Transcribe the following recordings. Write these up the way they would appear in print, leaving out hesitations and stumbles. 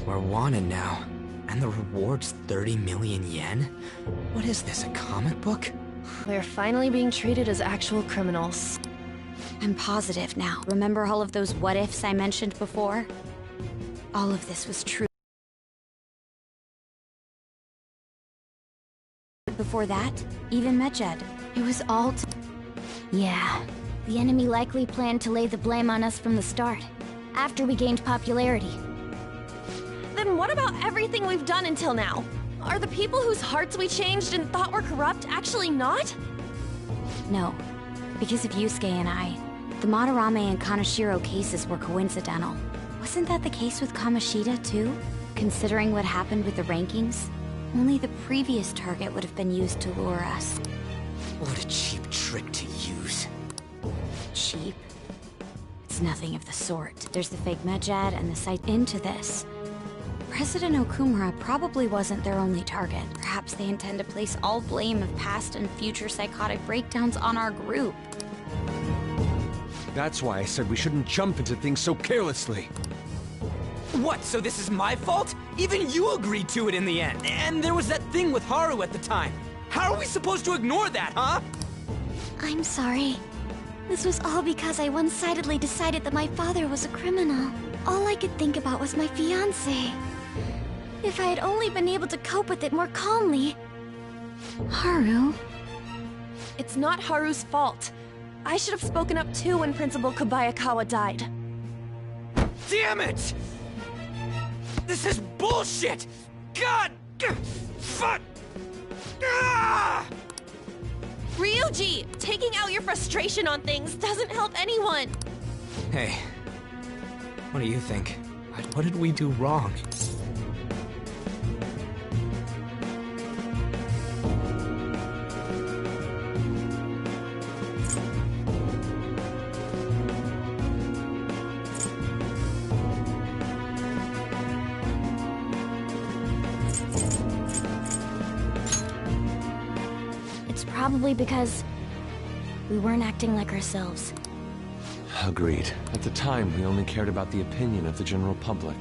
We're wanted now. And the reward's 30 million yen? What is this, a comic book? We're finally being treated as actual criminals. I'm positive now. Remember all of those what-ifs I mentioned before? All of this was true. Before that, even Medjed. It was all Yeah. The enemy likely planned to lay the blame on us from the start, after we gained popularity. Then what about everything we've done until now? Are the people whose hearts we changed and thought were corrupt actually not? No. Because of Yusuke and I, the Madarame and Kaneshiro cases were coincidental. Wasn't that the case with Kamoshida, too? Considering what happened with the rankings? Only the previous target would have been used to lure us. What a cheap trick to use. Cheap? It's nothing of the sort. There's the fake Medjed and the site into this. President Okumura probably wasn't their only target. Perhaps they intend to place all blame of past and future psychotic breakdowns on our group. That's why I said we shouldn't jump into things so carelessly. What, so this is my fault? Even you agreed to it in the end. And there was that thing with Haru at the time. How are we supposed to ignore that, huh? I'm sorry. This was all because I one-sidedly decided that my father was a criminal. All I could think about was my fiancé. If I had only been able to cope with it more calmly. Haru? It's not Haru's fault. I should have spoken up too when Principal Kobayakawa died. Damn it! This is bullshit! God! Fuck! Ah! Ryuji! Taking out your frustration on things doesn't help anyone! Hey, what do you think? What did we do wrong? Probably because we weren't acting like ourselves. Agreed. At the time, we only cared about the opinion of the general public.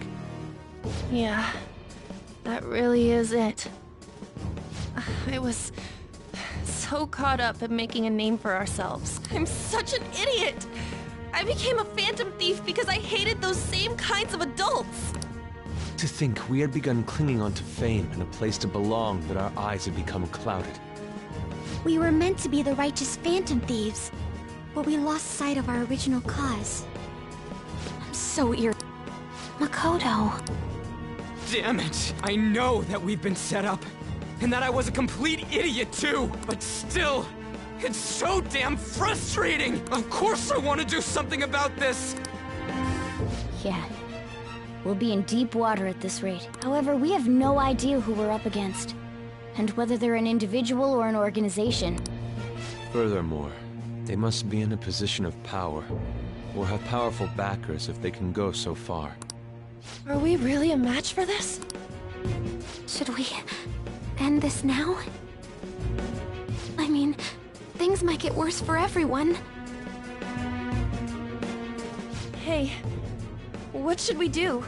Yeah, that really is it. I was so caught up in making a name for ourselves. I'm such an idiot! I became a phantom thief because I hated those same kinds of adults! To think we had begun clinging onto fame and a place to belong, that our eyes had become clouded. We were meant to be the righteous phantom thieves, but we lost sight of our original cause. I'm so Makoto. Damn it! I know that we've been set up, and that I was a complete idiot too, but still, it's so damn frustrating! Of course I want to do something about this! Yeah. We'll be in deep water at this rate. However, we have no idea who we're up against. And whether they're an individual or an organization. Furthermore, they must be in a position of power, or have powerful backers if they can go so far. Are we really a match for this? Should we end this now? I mean, things might get worse for everyone. Hey, what should we do?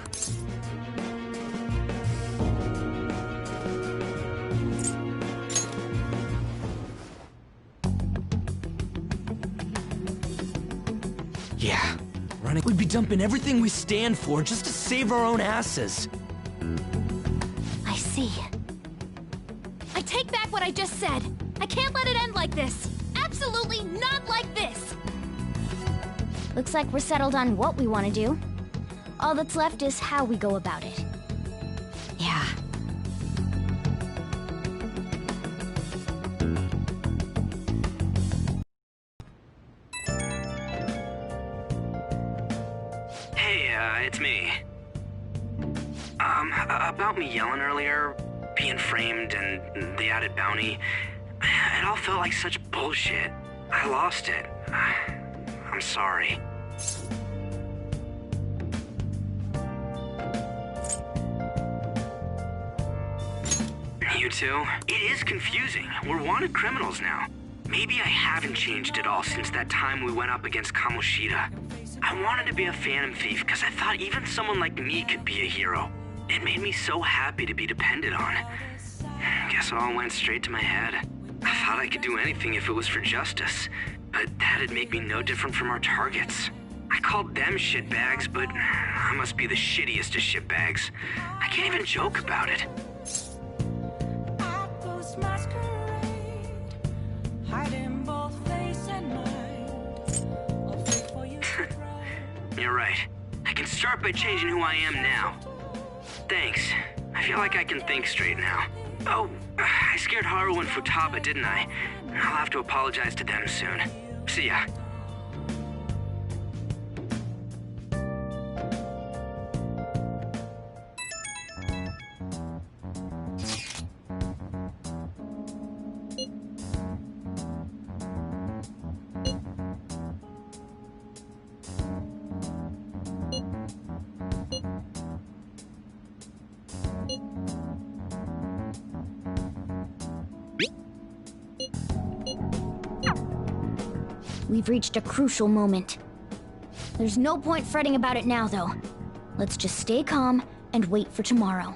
Yeah, running. We'd be dumping everything we stand for just to save our own asses. I see. I take back what I just said. I can't let it end like this. Absolutely not like this. Looks like we're settled on what we want to do. All that's left is how we go about it. Yeah. It's me. About me yelling earlier, being framed, and the added bounty, it all felt like such bullshit. I lost it. I'm sorry. You too? It is confusing. We're wanted criminals now. Maybe I haven't changed at all since that time we went up against Kamoshida. I wanted to be a phantom thief because I thought even someone like me could be a hero. It made me so happy to be depended on. Guess it all went straight to my head. I thought I could do anything if it was for justice, but that'd make me no different from our targets. I called them shitbags, but I must be the shittiest of shitbags. I can't even joke about it. You're right. I can start by changing who I am now. Thanks. I feel like I can think straight now. Oh, I scared Haru and Futaba, didn't I? I'll have to apologize to them soon. See ya. We've reached a crucial moment. There's no point fretting about it now, though. Let's just stay calm and wait for tomorrow.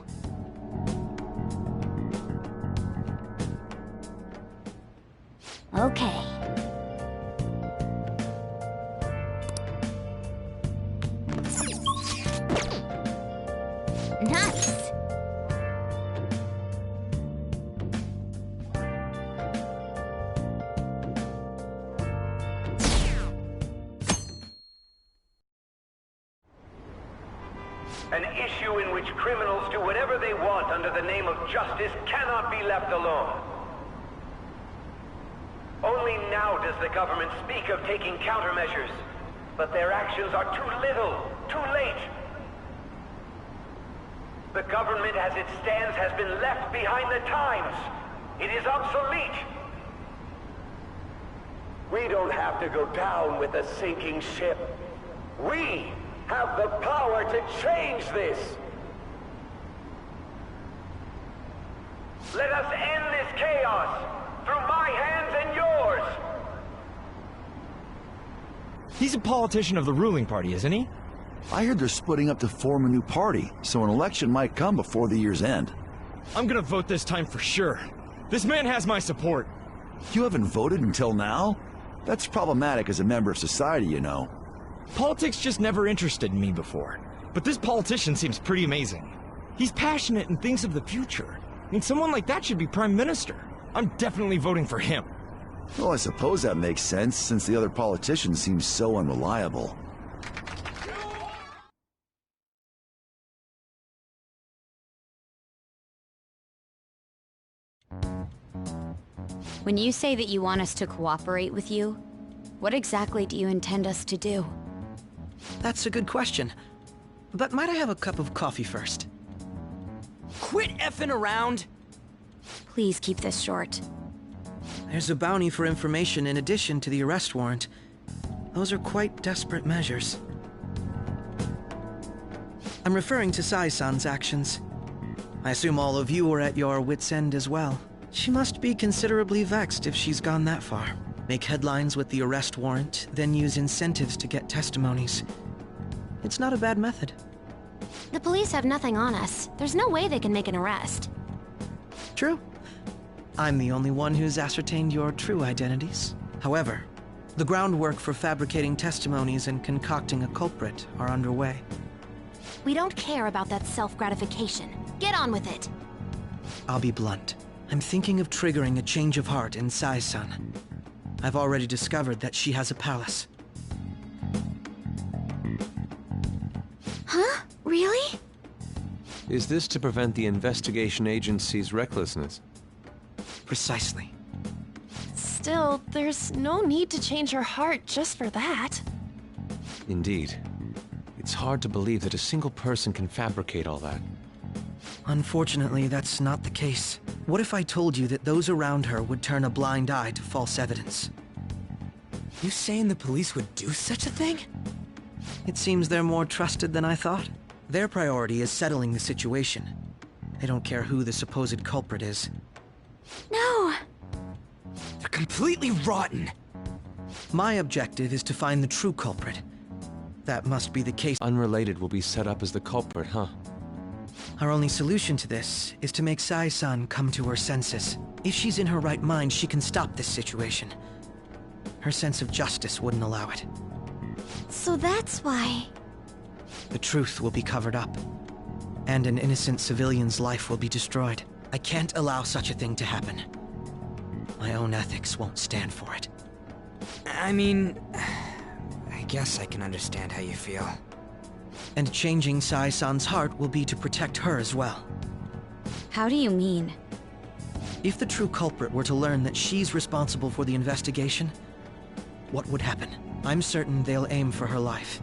Okay. Nice! An issue in which criminals do whatever they want under the name of justice cannot be left alone. Only now does the government speak of taking countermeasures, but their actions are too little, too late. The government as it stands has been left behind the times. It is obsolete. We don't have to go down with a sinking ship. We have the power to change this. Let us end this chaos through my hands and yours. He's a politician of the ruling party, isn't he? I heard they're splitting up to form a new party, so an election might come before the year's end. I'm gonna vote this time for sure. This man has my support. You haven't voted until now? That's problematic as a member of society, you know. Politics just never interested me before. But this politician seems pretty amazing. He's passionate and thinks of the future. I mean, someone like that should be prime minister. I'm definitely voting for him. Well, I suppose that makes sense, since the other politicians seem so unreliable. When you say that you want us to cooperate with you, what exactly do you intend us to do? That's a good question. But might I have a cup of coffee first? Quit effing around! Please keep this short. There's a bounty for information in addition to the arrest warrant. Those are quite desperate measures. I'm referring to Sai-san's actions. I assume all of you are at your wits' end as well. She must be considerably vexed if she's gone that far. Make headlines with the arrest warrant, then use incentives to get testimonies. It's not a bad method. The police have nothing on us. There's no way they can make an arrest. True. I'm the only one who's ascertained your true identities. However, the groundwork for fabricating testimonies and concocting a culprit are underway. We don't care about that self-gratification. Get on with it. I'll be blunt. I'm thinking of triggering a change of heart in Sai-san. I've already discovered that she has a palace. Huh? Really? Is this to prevent the investigation agency's recklessness? Precisely. Still, there's no need to change her heart just for that. Indeed. It's hard to believe that a single person can fabricate all that. Unfortunately, that's not the case. What if I told you that those around her would turn a blind eye to false evidence? You saying the police would do such a thing? It seems they're more trusted than I thought. Their priority is settling the situation. They don't care who the supposed culprit is. No! They're completely rotten! My objective is to find the true culprit. That must be the case. Unrelated will be set up as the culprit, huh? Our only solution to this is to make Sai-san come to her senses. If she's in her right mind, she can stop this situation. Her sense of justice wouldn't allow it. So that's why... The truth will be covered up, and an innocent civilian's life will be destroyed. I can't allow such a thing to happen. My own ethics won't stand for it. I mean, I guess I can understand how you feel. And changing Sai-san's heart will be to protect her as well. How do you mean? If the true culprit were to learn that she's responsible for the investigation, what would happen? I'm certain they'll aim for her life.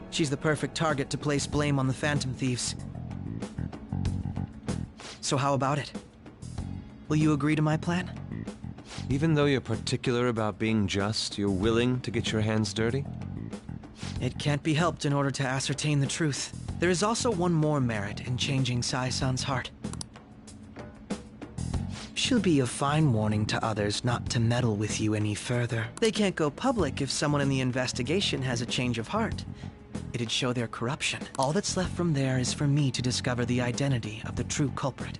She's the perfect target to place blame on the Phantom Thieves. So how about it? Will you agree to my plan? Even though you're particular about being just, you're willing to get your hands dirty? It can't be helped in order to ascertain the truth. There is also one more merit in changing Sai-san's heart. She'll be a fine warning to others not to meddle with you any further. They can't go public if someone in the investigation has a change of heart. It'd show their corruption. All that's left from there is for me to discover the identity of the true culprit.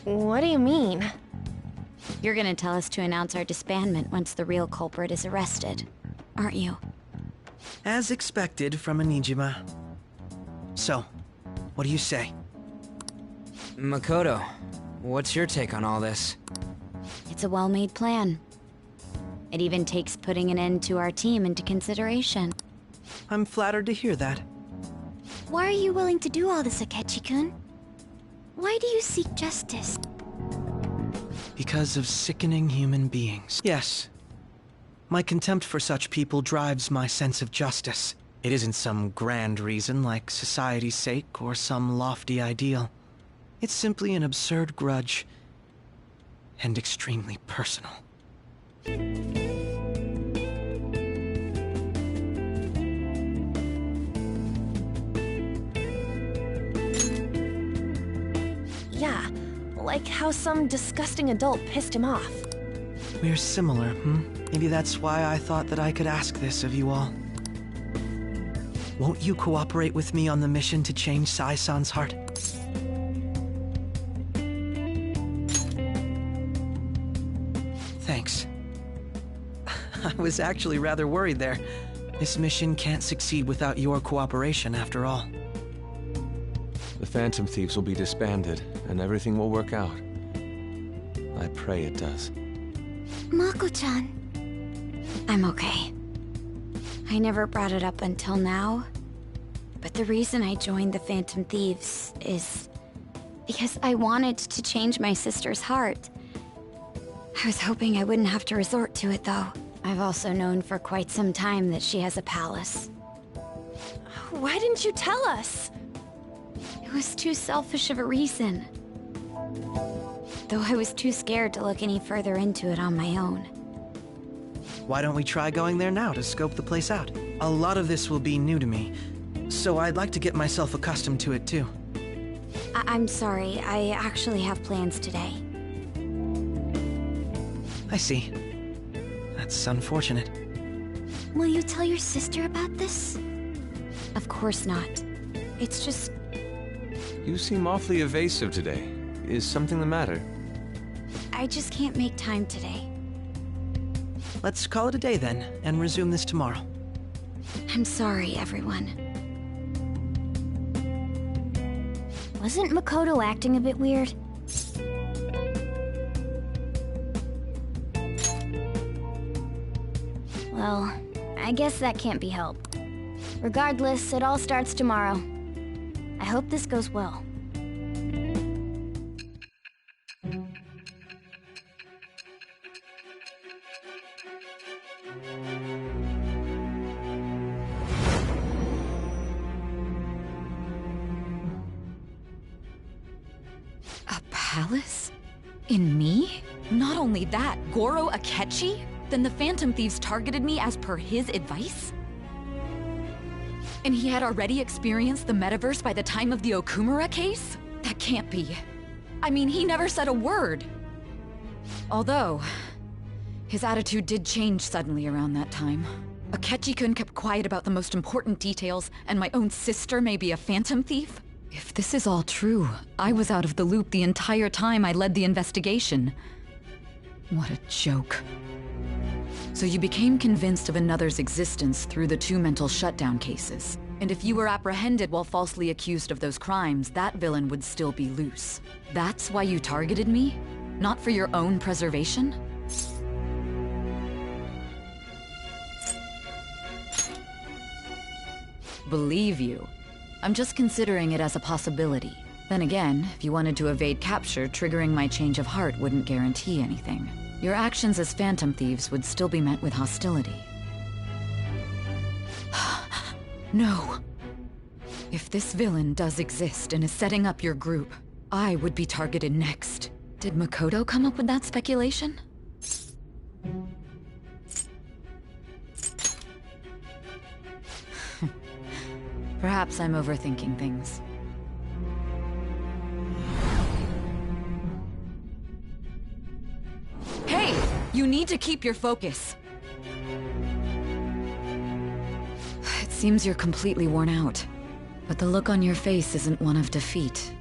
What do you mean? You're gonna tell us to announce our disbandment once the real culprit is arrested, aren't you? As expected from a Niijma. So, what do you say? Makoto, what's your take on all this? It's a well-made plan. It even takes putting an end to our team into consideration. I'm flattered to hear that. Why are you willing to do all this, Akechi-kun? Why do you seek justice? Because of sickening human beings. Yes. My contempt for such people drives my sense of justice. It isn't some grand reason like society's sake or some lofty ideal. It's simply an absurd grudge, and extremely personal. Yeah, like how some disgusting adult pissed him off. We're similar, Maybe that's why I thought that I could ask this of you all. Won't you cooperate with me on the mission to change Sai-san's heart? Thanks. I was actually rather worried there. This mission can't succeed without your cooperation, after all. The Phantom Thieves will be disbanded, and everything will work out. I pray it does. Mako-chan. I'm okay. I never brought it up until now, but the reason I joined the Phantom Thieves is because I wanted to change my sister's heart. I was hoping I wouldn't have to resort to it, though. I've also known for quite some time that she has a palace. Why didn't you tell us? It was too selfish of a reason. Though I was too scared to look any further into it on my own. Why don't we try going there now to scope the place out? A lot of this will be new to me, so I'd like to get myself accustomed to it too. I'm sorry, I actually have plans today. I see. That's unfortunate. Will you tell your sister about this? Of course not. It's just... You seem awfully evasive today. Is something the matter? I just can't make time today. Let's call it a day then, and resume this tomorrow. I'm sorry, everyone. Wasn't Makoto acting a bit weird? Well, I guess that can't be helped. Regardless, it all starts tomorrow. I hope this goes well. A palace? In me? Not only that, Goro Akechi? Then the Phantom Thieves targeted me as per his advice? And he had already experienced the metaverse by the time of the Okumura case? That can't be. I mean, he never said a word. Although, his attitude did change suddenly around that time. Akechi-kun kept quiet about the most important details, and my own sister may be a phantom thief? If this is all true, I was out of the loop the entire time I led the investigation. What a joke. So you became convinced of another's existence through the 2 mental shutdown cases. And if you were apprehended while falsely accused of those crimes, that villain would still be loose. That's why you targeted me? Not for your own preservation? Believe you. I'm just considering it as a possibility. Then again, if you wanted to evade capture, triggering my change of heart wouldn't guarantee anything. Your actions as phantom thieves would still be met with hostility. No. If this villain does exist and is setting up your group, I would be targeted next. Did Makoto come up with that speculation? Perhaps I'm overthinking things. Hey! You need to keep your focus. It seems you're completely worn out. But the look on your face isn't one of defeat.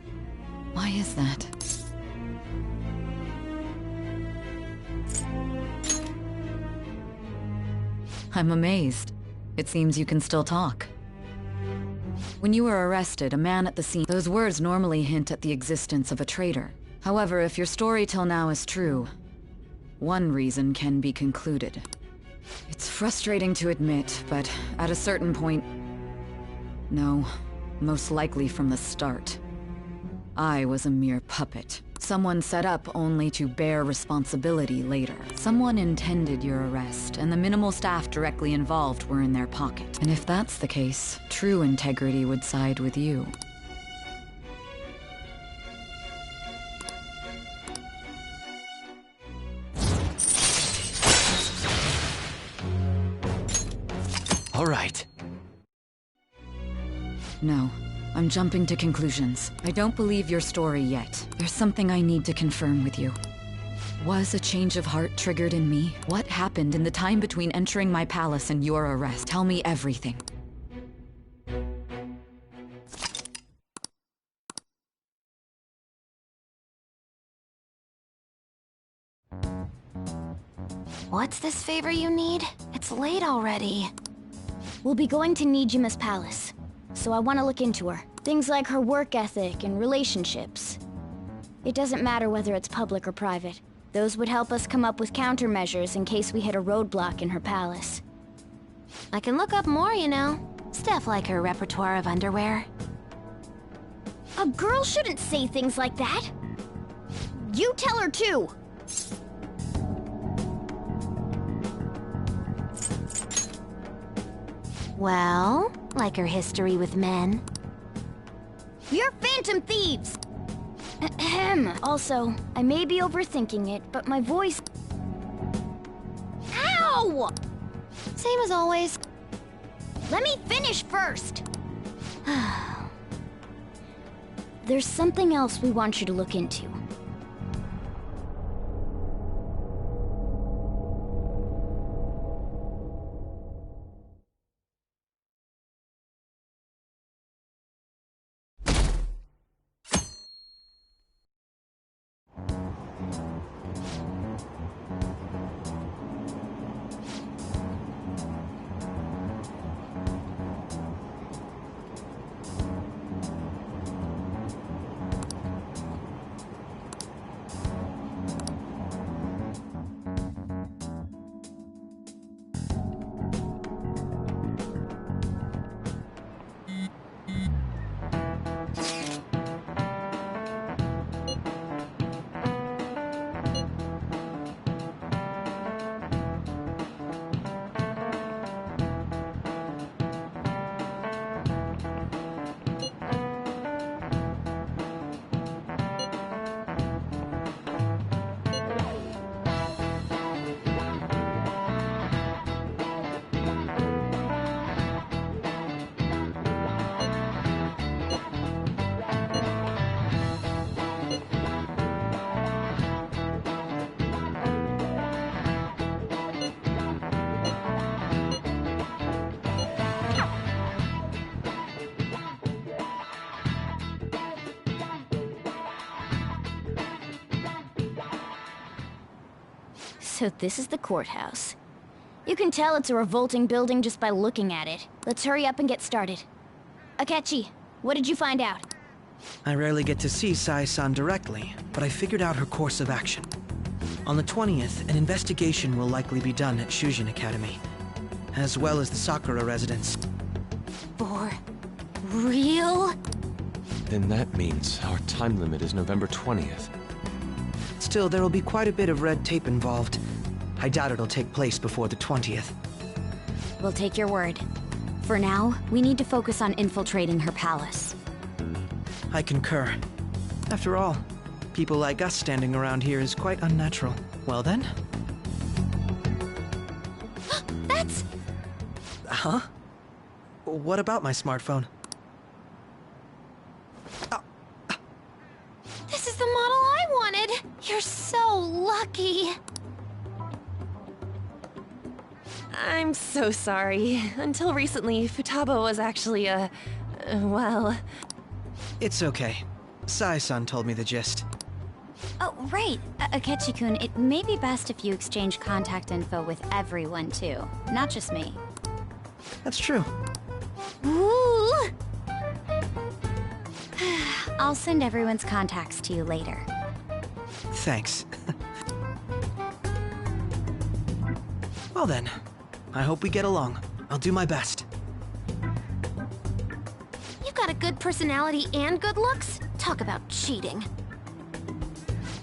Why is that? I'm amazed. It seems you can still talk. When you were arrested, a man at the scene... Those words normally hint at the existence of a traitor. However, if your story till now is true, one reason can be concluded. It's frustrating to admit, but at a certain point... No, most likely from the start. I was a mere puppet. Someone set up only to bear responsibility later. Someone intended your arrest, and the minimal staff directly involved were in their pocket. And if that's the case, true integrity would side with you. All right. No. I'm jumping to conclusions. I don't believe your story yet. There's something I need to confirm with you. Was a change of heart triggered in me? What happened in the time between entering my palace and your arrest? Tell me everything. What's this favor you need? It's late already. We'll be going to Niijma's palace, so I want to look into her. Things like her work ethic and relationships. It doesn't matter whether it's public or private. Those would help us come up with countermeasures in case we hit a roadblock in her palace. I can look up more, you know. Stuff like her repertoire of underwear. A girl shouldn't say things like that. You tell her too. Well, like her history with men. We're phantom thieves! Ahem. Also, I may be overthinking it, but my voice... Ow! Same as always. Let me finish first! There's something else we want you to look into. So this is the courthouse. You can tell it's a revolting building just by looking at it. Let's hurry up and get started. Akechi, what did you find out? I rarely get to see Sai-san directly, but I figured out her course of action. On the 20th, an investigation will likely be done at Shujin Academy, as well as the Sakura residence. For real? Then that means our time limit is November 20th. Still, there will be quite a bit of red tape involved. I doubt it'll take place before the 20th. We'll take your word. For now, we need to focus on infiltrating her palace. I concur. After all, people like us standing around here is quite unnatural. Well then? That's... Huh? What about my smartphone? This is the model I wanted! You're so lucky! I'm so sorry. Until recently, Futaba was actually well... It's okay. Sai-san told me the gist. Oh, right. Akechi-kun, it may be best if you exchange contact info with everyone, too. Not just me. That's true. Ooh! I'll send everyone's contacts to you later. Thanks. Well then, I hope we get along. I'll do my best. You got a good personality and good looks? Talk about cheating.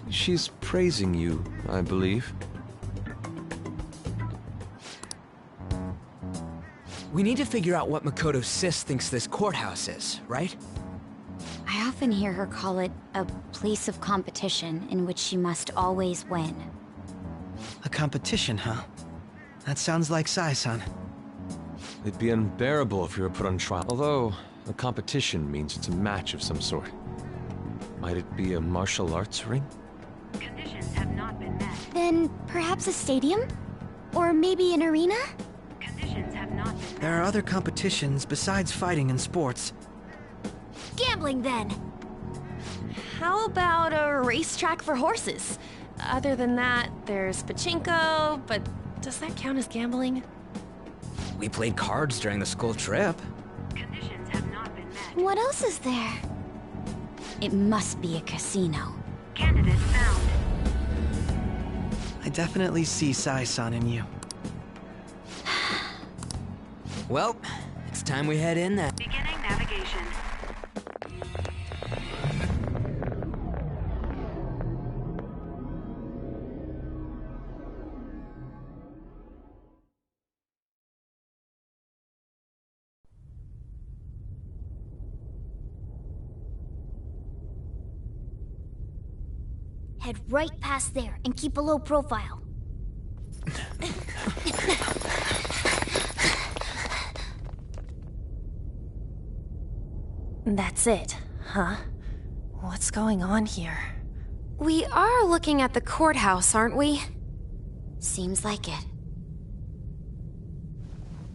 She's praising you, I believe. We need to figure out what Makoto Sis thinks this courthouse is, right? I often hear her call it a place of competition in which she must always win. A competition, huh? That sounds like Sai-san. It'd be unbearable if you were put on trial. Although, a competition means it's a match of some sort. Might it be a martial arts ring? Conditions have not been met. Then perhaps a stadium? Or maybe an arena? Conditions have not been met. There are other competitions besides fighting and sports. Gambling, then! How about a racetrack for horses? Other than that, there's pachinko, but does that count as gambling? We played cards during the school trip. Conditions have not been met. What else is there? It must be a casino. Candidate found. I definitely see Sai-san in you. Well, it's time we head in then. Beginning navigation. Head right past there and keep a low profile. That's it, huh? What's going on here? We are looking at the courthouse, aren't we? Seems like it.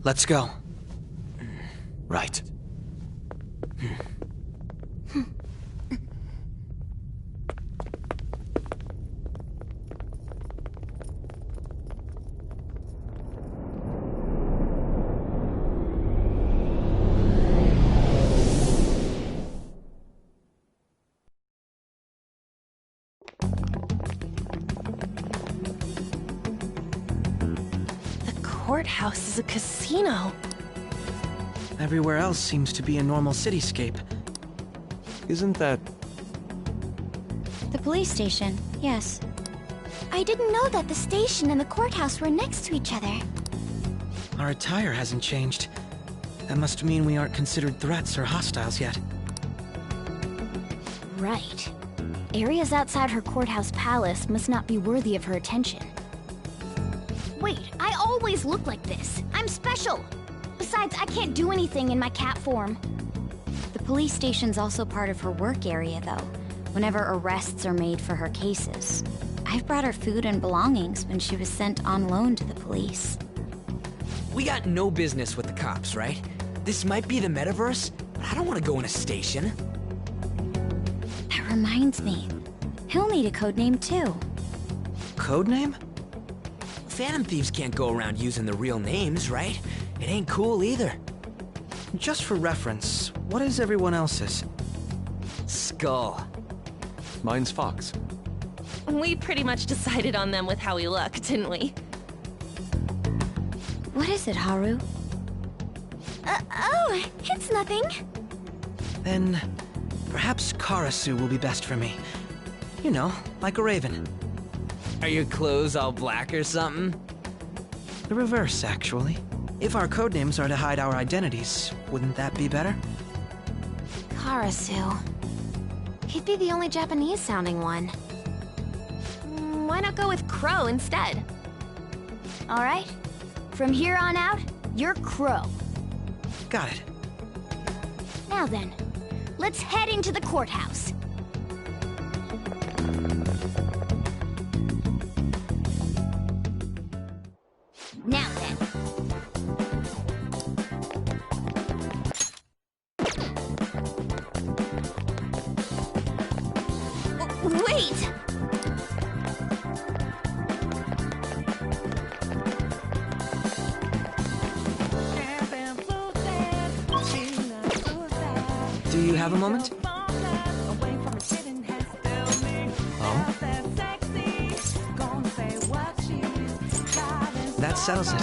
Let's go. Right. Courthouse is a casino. Everywhere else seems to be a normal cityscape. Isn't that... The police station, yes. I didn't know that the station and the courthouse were next to each other. Our attire hasn't changed. That must mean we aren't considered threats or hostiles yet. Right. Areas outside her courthouse palace must not be worthy of her attention. Wait, I always look like this. I'm special. Besides, I can't do anything in my cat form. The police station's also part of her work area, though, whenever arrests are made for her cases. I've brought her food and belongings when she was sent on loan to the police. We got no business with the cops, right? This might be the metaverse, but I don't want to go in a station. That reminds me. He'll need a code name, too. Code name? Phantom Thieves can't go around using the real names, right? It ain't cool either. Just for reference, what is everyone else's? Skull. Mine's Fox. We pretty much decided on them with how we look, didn't we? What is it, Haru? Oh, it's nothing. Then perhaps Karasu will be best for me. You know, like a raven. Are your clothes all black or something? The reverse, actually. If our codenames are to hide our identities, wouldn't that be better? Karasu. He'd be the only Japanese-sounding one. Why not go with Crow instead? All right. From here on out, you're Crow. Got it. Now then, let's head into the courthouse. Now then. Wait! Do you have a moment? Oh? That settles it.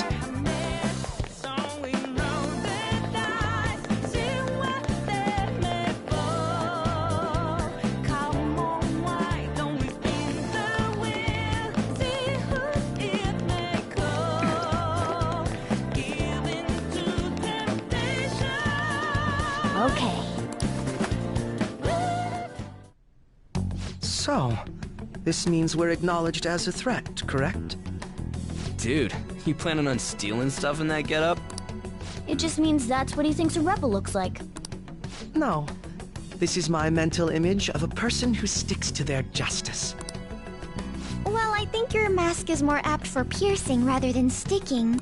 Okay. So, this means we're acknowledged as a threat, correct? Dude, you planning on stealing stuff in that getup? It just means that's what he thinks a rebel looks like. No. This is my mental image of a person who sticks to their justice. Well, I think your mask is more apt for piercing rather than sticking.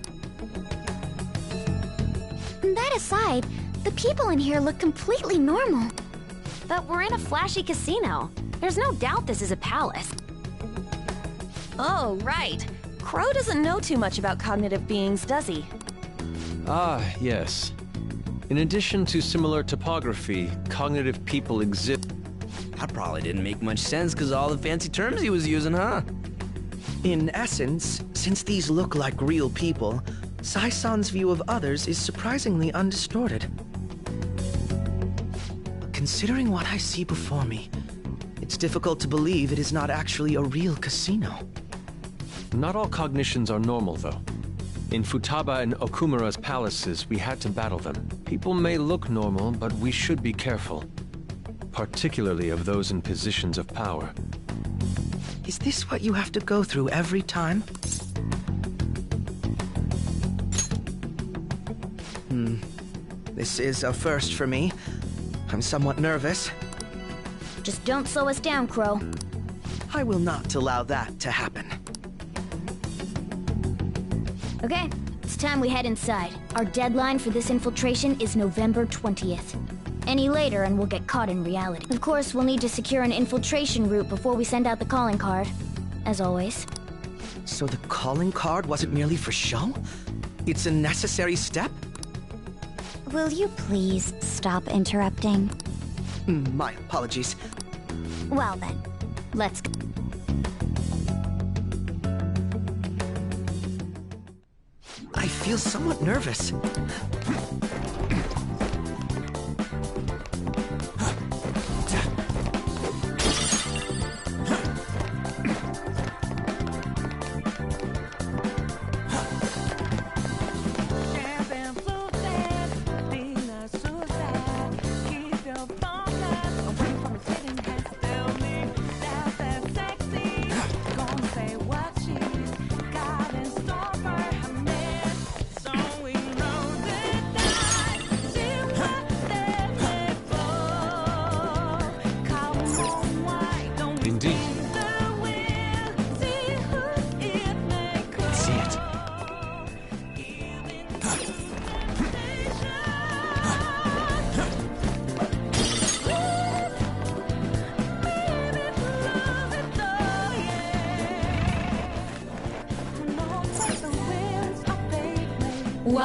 That aside, the people in here look completely normal. But we're in a flashy casino. There's no doubt this is a palace. Oh, right. Crow doesn't know too much about cognitive beings, does he? Ah, yes. In addition to similar topography, cognitive people exist. That probably didn't make much sense because all the fancy terms he was using, huh? In essence, since these look like real people, Sai-san's view of others is surprisingly undistorted. But considering what I see before me, it's difficult to believe it is not actually a real casino. Not all cognitions are normal, though. In Futaba and Okumura's palaces, we had to battle them. People may look normal, but we should be careful. Particularly of those in positions of power. Is this what you have to go through every time? This is a first for me. I'm somewhat nervous. Just don't slow us down, Crow. I will not allow that to happen. Okay, it's time we head inside. Our deadline for this infiltration is November 20th. Any later and we'll get caught in reality. Of course, we'll need to secure an infiltration route before we send out the calling card. As always. So the calling card wasn't merely for show? It's a necessary step? Will you please stop interrupting? My apologies. Well then, let's go. I feel somewhat nervous.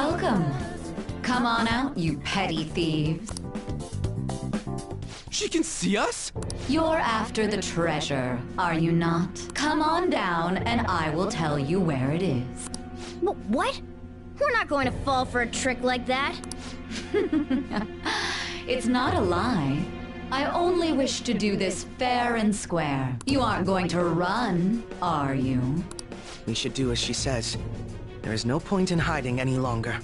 Welcome. Come on out, you petty thieves. She can see us? You're after the treasure, are you not? Come on down and I will tell you where it is. What? We're not going to fall for a trick like that. It's not a lie. I only wish to do this fair and square. You aren't going to run, are you? We should do as she says. There is no point in hiding any longer.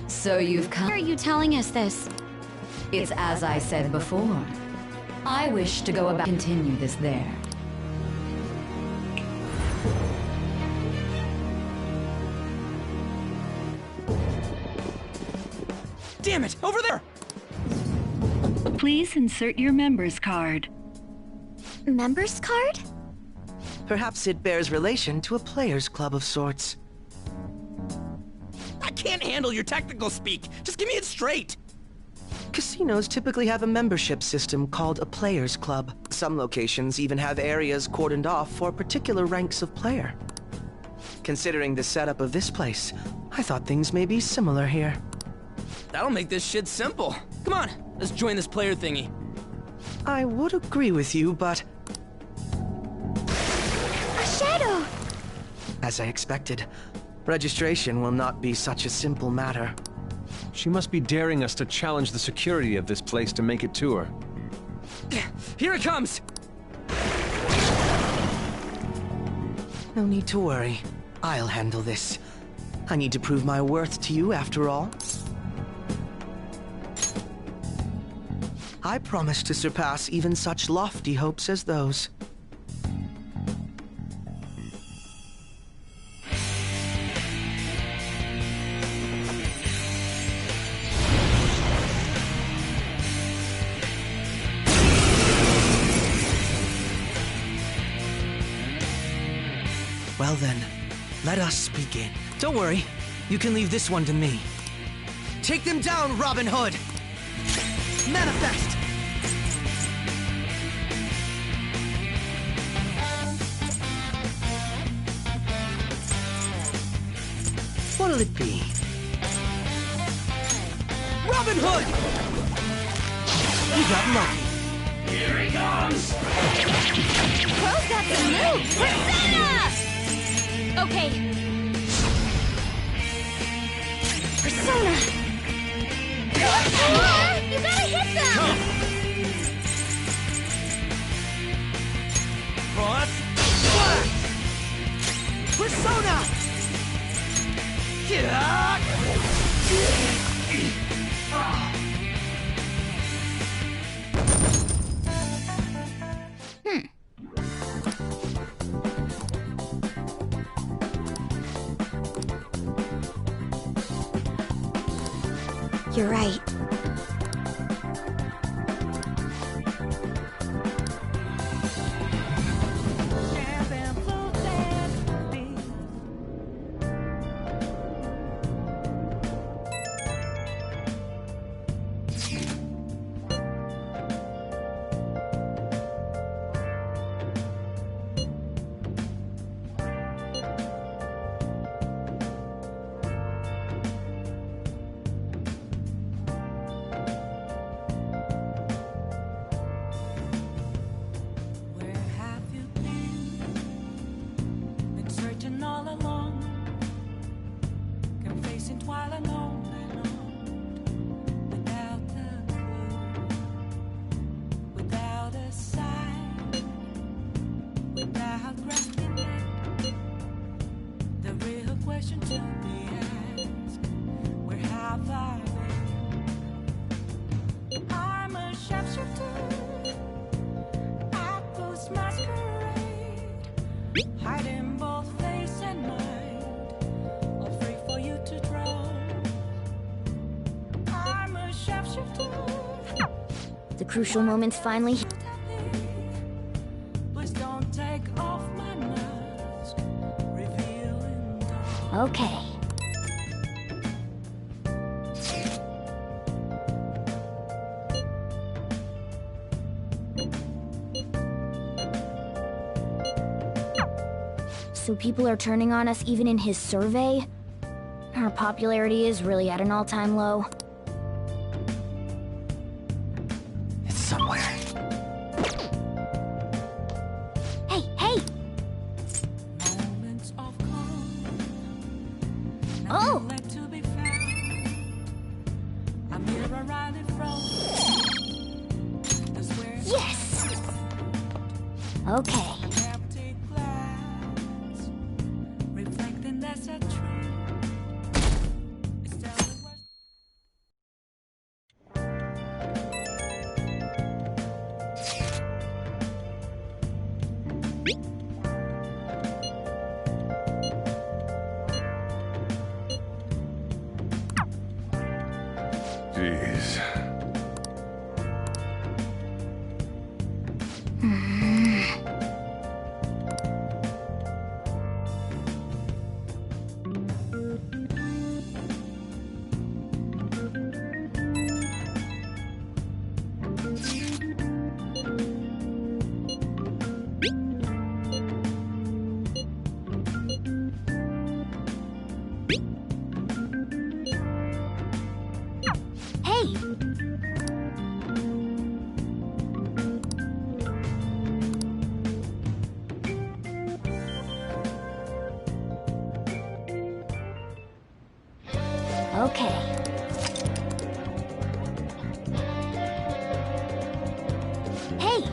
So you've come. Why are you telling us this? It's as I said before. I wish to go about continue this there. Damn it, over there! Please insert your member's card. Member's card? Perhaps it bears relation to a players' club of sorts. I can't handle your technical speak. Just give me it straight. Casinos typically have a membership system called a players' club. Some locations even have areas cordoned off for particular ranks of player. Considering the setup of this place, I thought things may be similar here. That'll make this shit simple. Come on, let's join this player thingy. I would agree with you, but... A shadow! As I expected, registration will not be such a simple matter. She must be daring us to challenge the security of this place to make it to her. Here it comes! No need to worry. I'll handle this. I need to prove my worth to you, after all. I promise to surpass even such lofty hopes as those. Well then, let us begin. Don't worry, you can leave this one to me. Take them down, Robin Hood! Manifest! What'll it be? Robin Hood! You got lucky. Here he comes! Crow's got some moves! Persona! Okay. Persona! You gotta hit them! What? Persona! You're right. The crucial moment's finally here. Okay. So people are turning on us even in his survey? Our popularity is really at an all-time low. It's somewhere. Hey, hey! Oh! Yes! Okay. Jeez. Hey! Okay. Hey!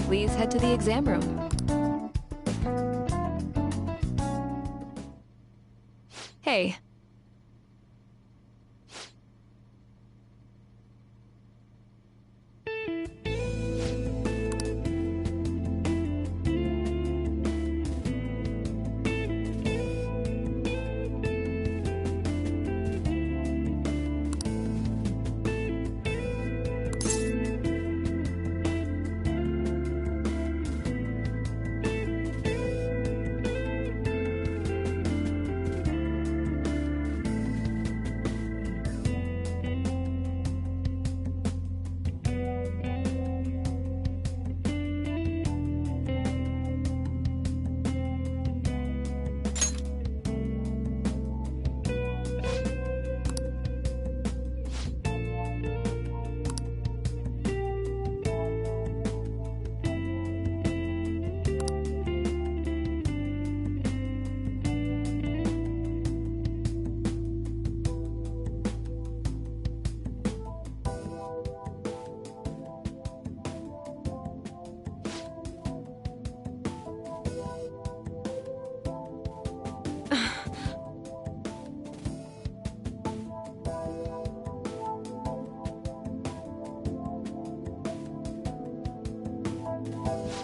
Please head to the exam room. Hey.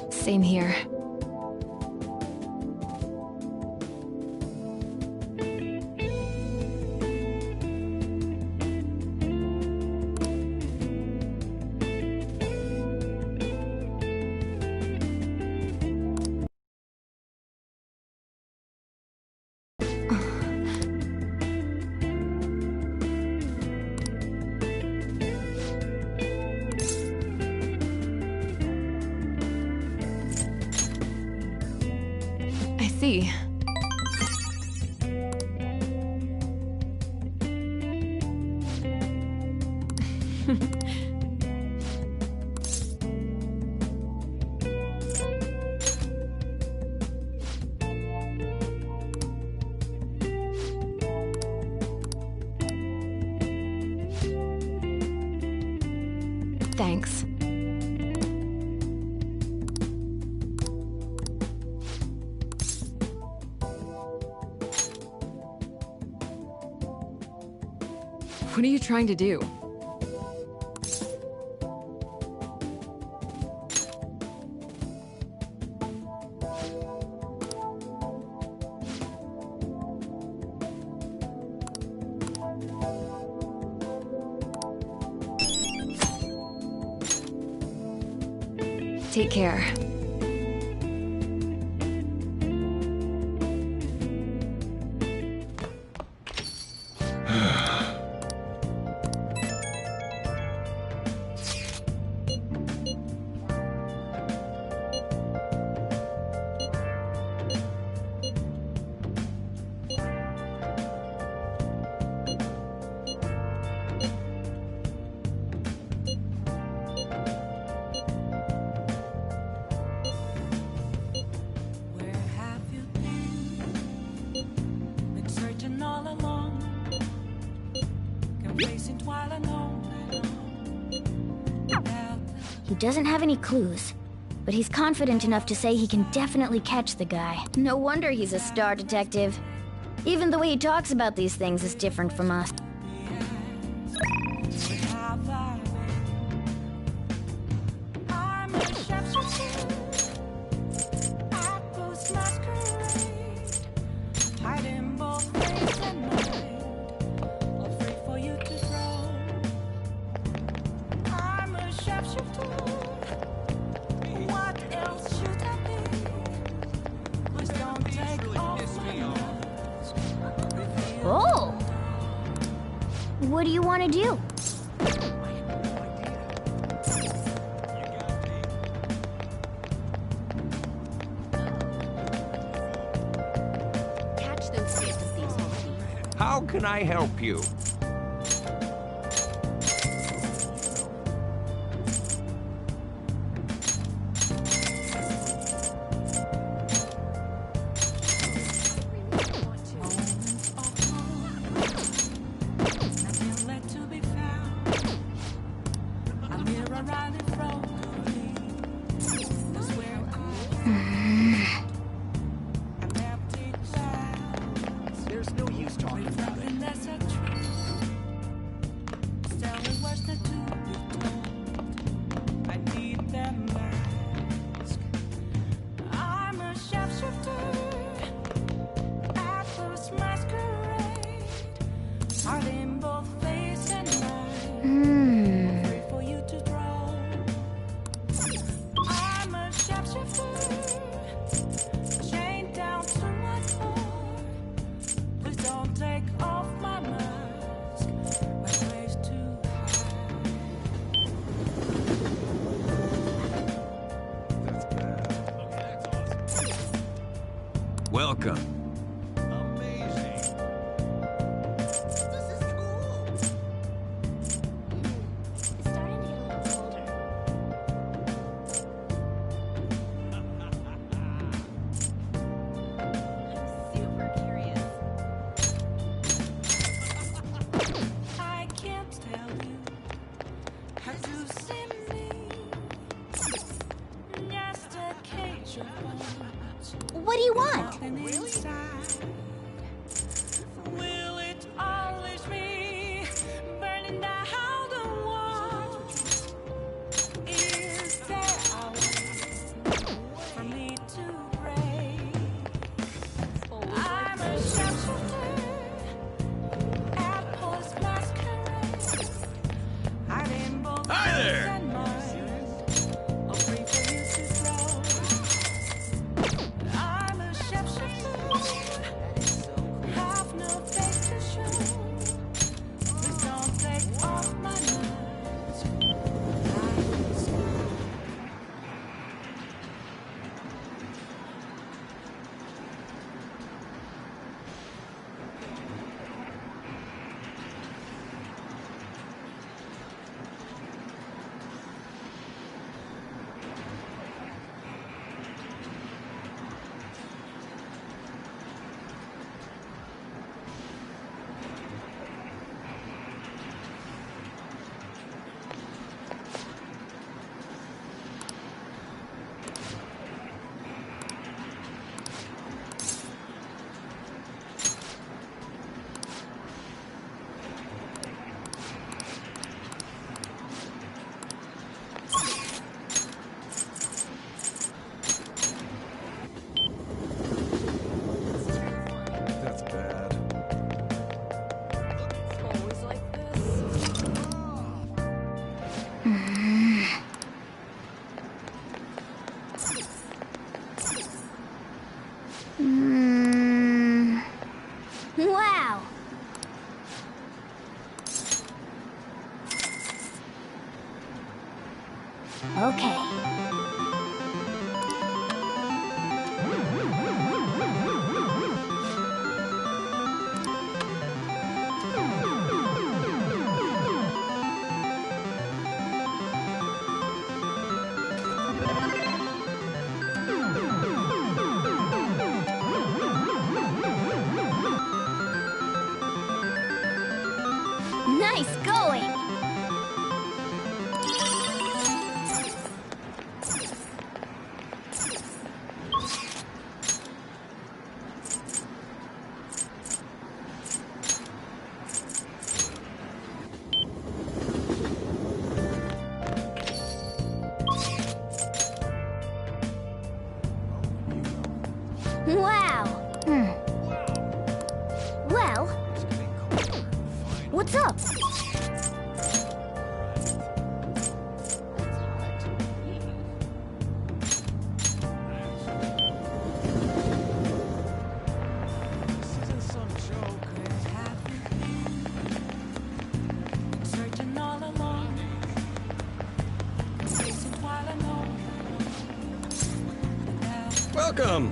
Same here. I see. Thanks. What are you trying to do? Take care. He doesn't have any clues, but he's confident enough to say he can definitely catch the guy. No wonder he's a star detective. Even the way he talks about these things is different from us. Oh! What do you want to do? Catch those phantom thieves already. How can I help you? Wow! Okay. Nice going! Wow! Well... What's up? Welcome!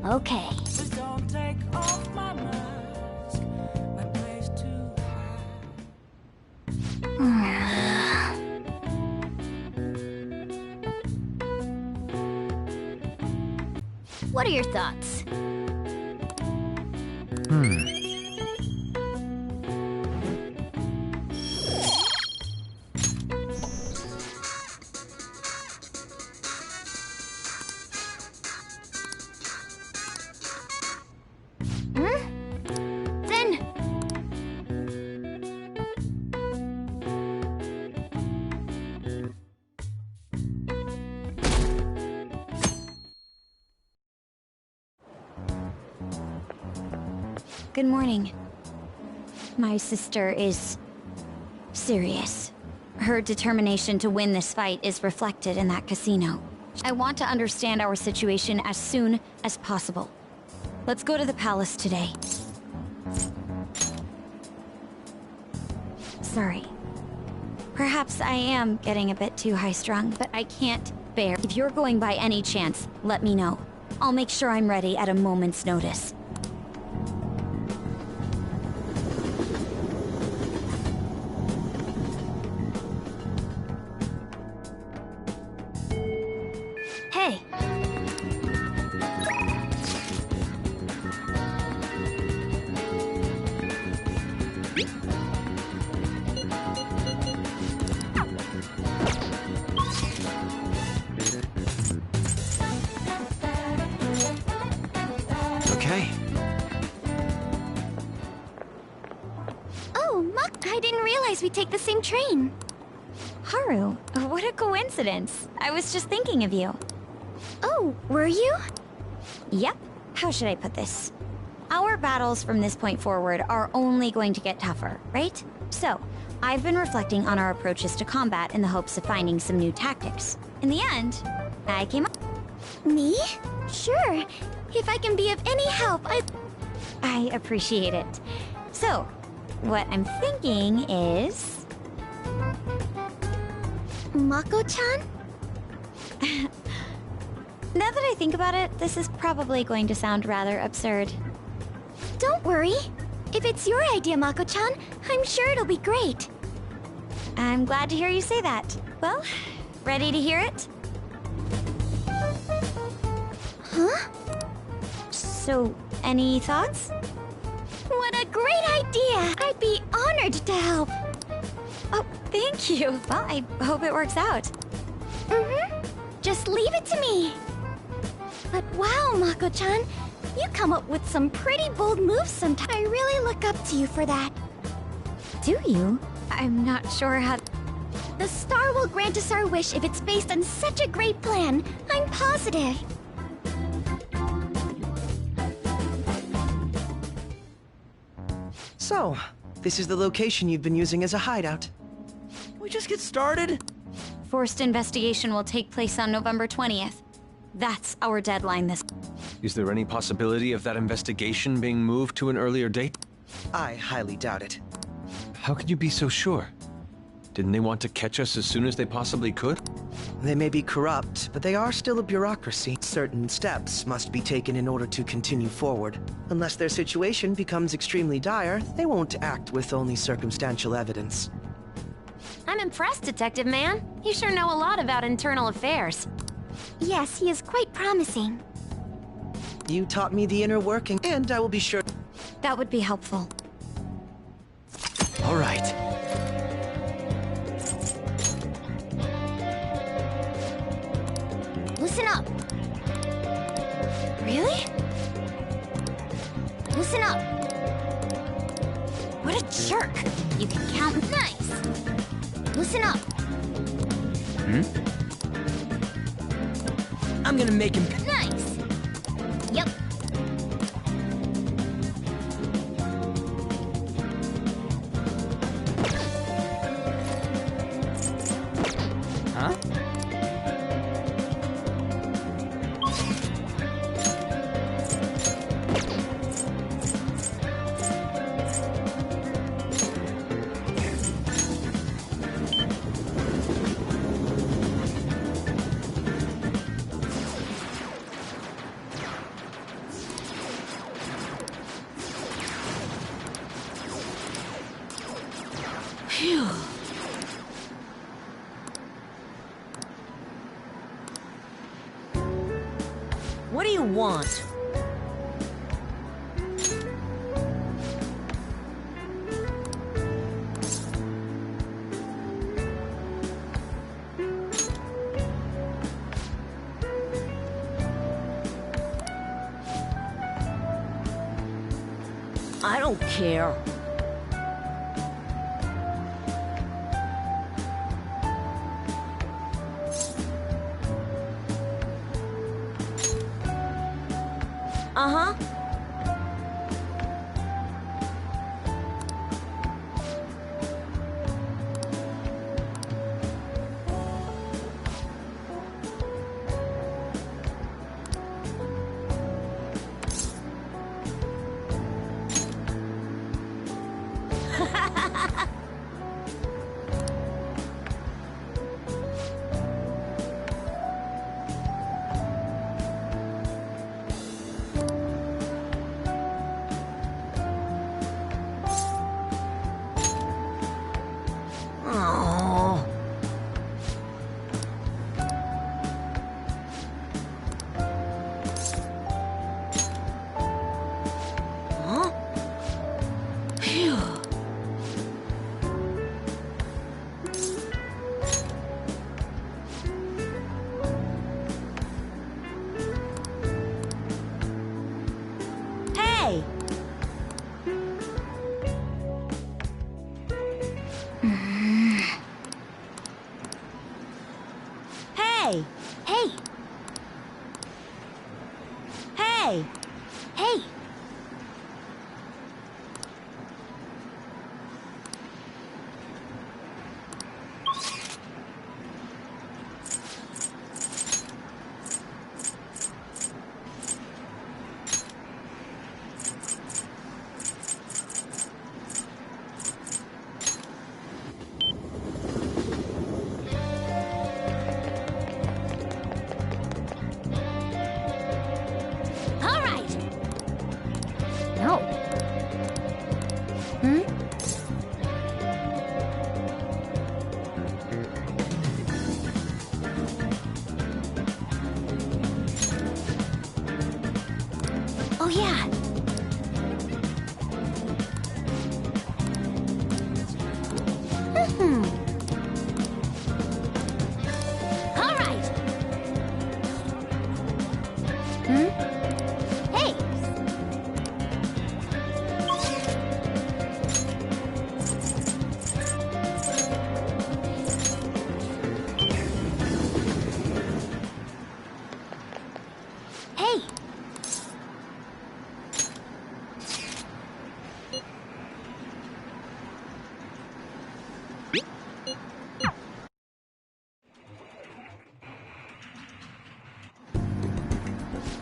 Okay. What are your thoughts? Good morning. My sister is serious. Her determination to win this fight is reflected in that casino. I want to understand our situation as soon as possible. Let's go to the palace today. Sorry. Perhaps I am getting a bit too high-strung, but I can't bear. If you're going by any chance, let me know. I'll make sure I'm ready at a moment's notice. Hey! take the same train. Haru, what a coincidence. I was just thinking of you. Oh, were you? Yep. How should I put this? Our battles from this point forward are only going to get tougher, right? So, I've been reflecting on our approaches to combat in the hopes of finding some new tactics. In the end, I came up... Me? Sure. If I can be of any help, I appreciate it. So, what I'm thinking is... Mako-chan? Now that I think about it, this is probably going to sound rather absurd. Don't worry. If it's your idea, Mako-chan, I'm sure it'll be great. I'm glad to hear you say that. Well, ready to hear it? Huh? So, any thoughts? What a great idea! I'd be honored to help. Oh, thank you. Well, I hope it works out. Just leave it to me. But wow, Mako-chan, you come up with some pretty bold moves sometimes. I really look up to you for that. Do you? I'm not sure how... The star will grant us our wish if it's based on such a great plan. I'm positive. So, this is the location you've been using as a hideout. We just get started? Forced investigation will take place on November 20th. That's our deadline this... Is there any possibility of that investigation being moved to an earlier date? I highly doubt it. How could you be so sure? Didn't they want to catch us as soon as they possibly could? They may be corrupt, but they are still a bureaucracy. Certain steps must be taken in order to continue forward. Unless their situation becomes extremely dire, they won't act with only circumstantial evidence. I'm impressed, Detective Man. You sure know a lot about internal affairs. Yes, he is quite promising. You taught me the inner working, and I will be sure... That would be helpful. All right. Listen up. Really? Listen up. What a jerk! You can count... Nice. Listen up. I'm gonna make him... Nice. Yep. Huh? Phew. What do you want? I don't care. Uh-huh. Hey! Hey! Hey! Hey! Oh yeah! All right! Hey! Hey!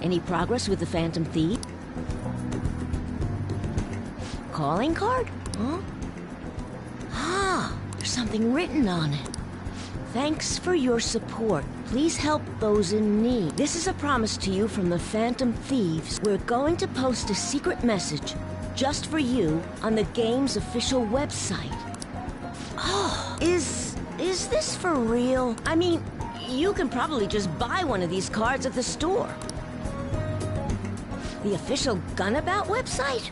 Any progress with the Phantom Thief? Calling card? Huh? Ah, there's something written on it. Thanks for your support. Please help those in need. This is a promise to you from the Phantom Thieves. We're going to post a secret message just for you on the game's official website. Oh, is this for real? I mean, you can probably just buy one of these cards at the store. The official Gunabout website?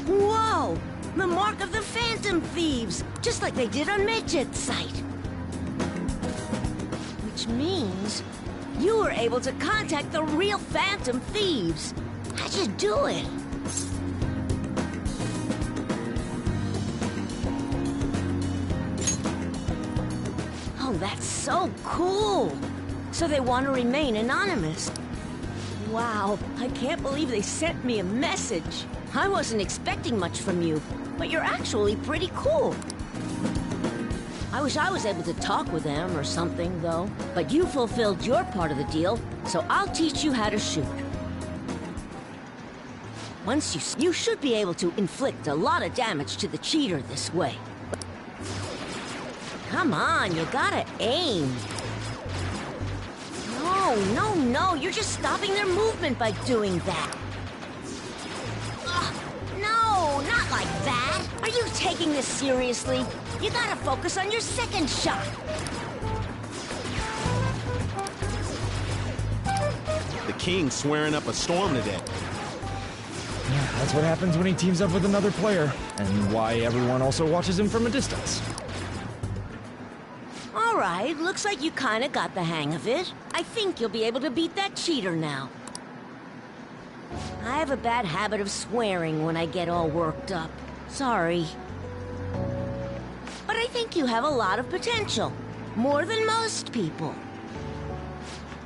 Whoa! The mark of the Phantom Thieves! Just like they did on Medjet's site. Which means you were able to contact the real Phantom Thieves. How'd you do it? Oh, that's so cool! So they want to remain anonymous. Wow, I can't believe they sent me a message. I wasn't expecting much from you, but you're actually pretty cool. I wish I was able to talk with them or something, though. But you fulfilled your part of the deal, so I'll teach you how to shoot. Once you should be able to inflict a lot of damage to the cheater this way. Come on, you gotta aim. No, you're just stopping their movement by doing that. Ugh, no, not like that. Are you taking this seriously? You gotta focus on your second shot. The king's swearing up a storm today. Yeah, that's what happens when he teams up with another player, and why everyone also watches him from a distance. All right, looks like you kinda got the hang of it. I think you'll be able to beat that cheater now. I have a bad habit of swearing when I get all worked up. Sorry. But I think you have a lot of potential. More than most people.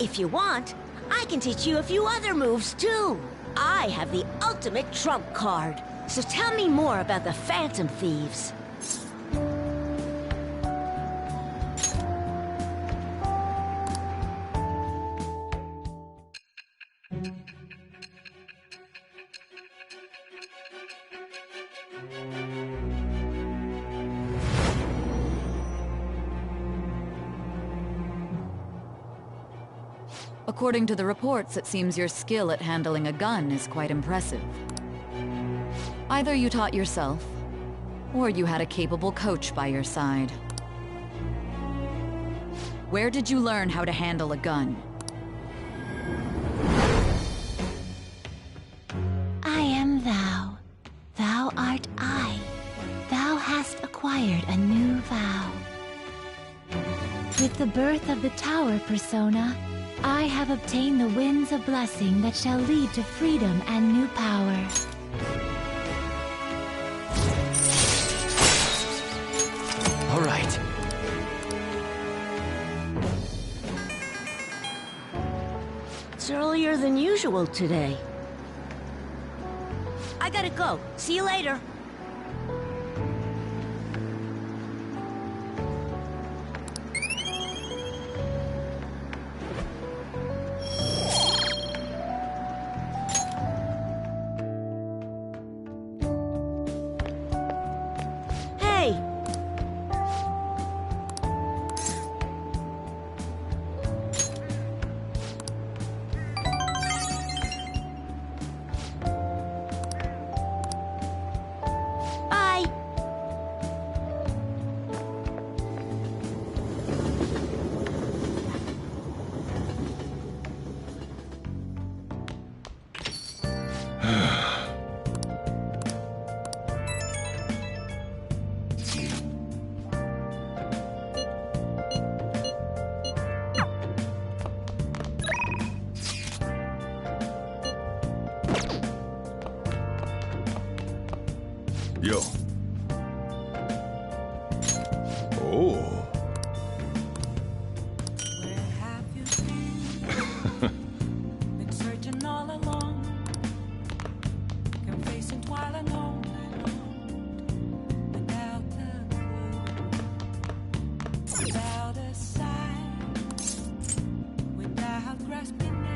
If you want, I can teach you a few other moves, too. I have the ultimate trump card. So tell me more about the Phantom Thieves. According to the reports, it seems your skill at handling a gun is quite impressive. Either you taught yourself, or you had a capable coach by your side. Where did you learn how to handle a gun? I am thou. Thou art I. Thou hast acquired a new vow. With the birth of the tower persona, I have obtained the winds of blessing that shall lead to freedom and new power. All right. It's earlier than usual today. I gotta go. See you later. Hey! Bye! Yo. Oh. Been searching all along, confessing while alone, without a clue, without a sign, without grasping it.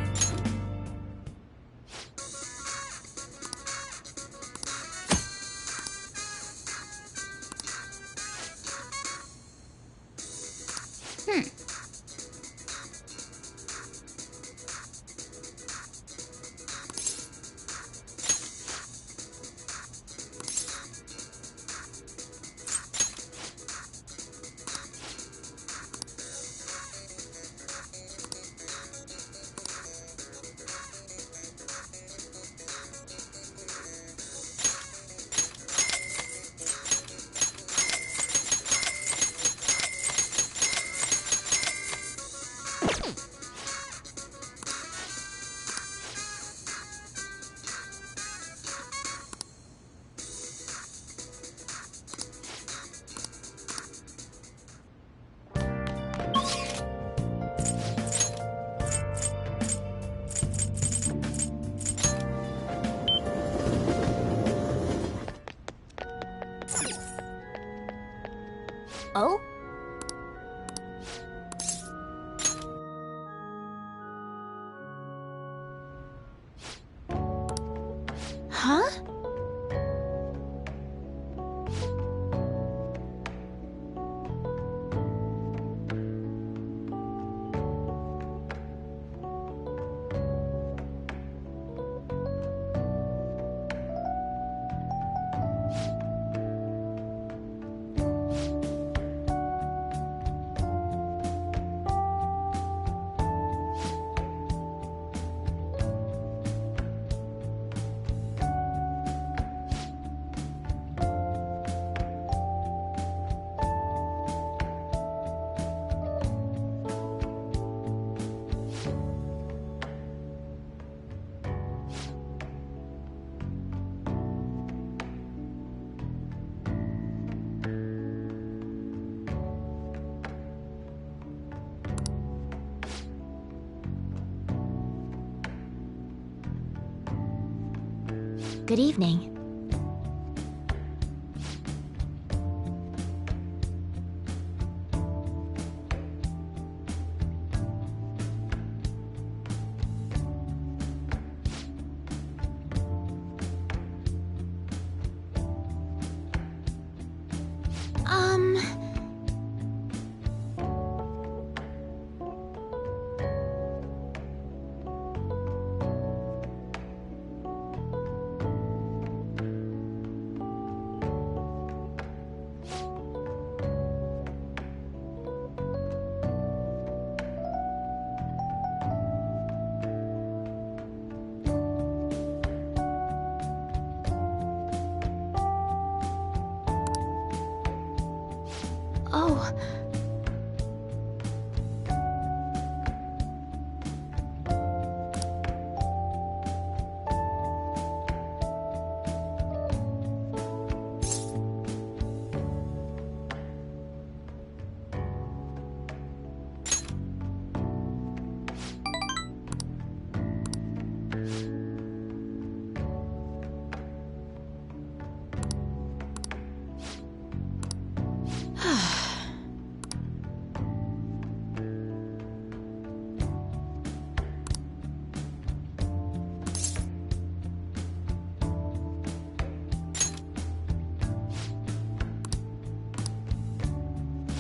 Oh? Huh? Good evening. Oh.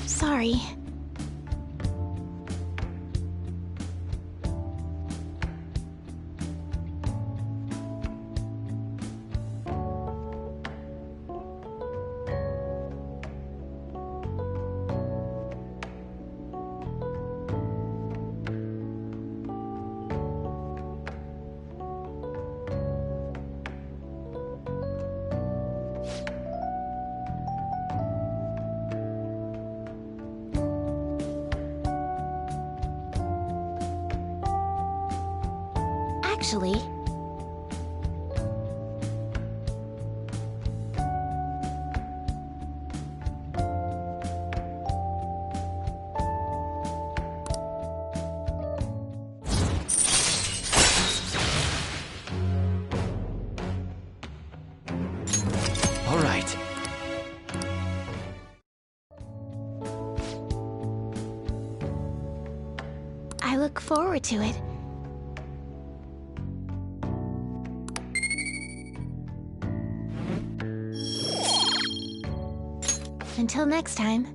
Sorry. Actually... All right. I look forward to it. Until next time.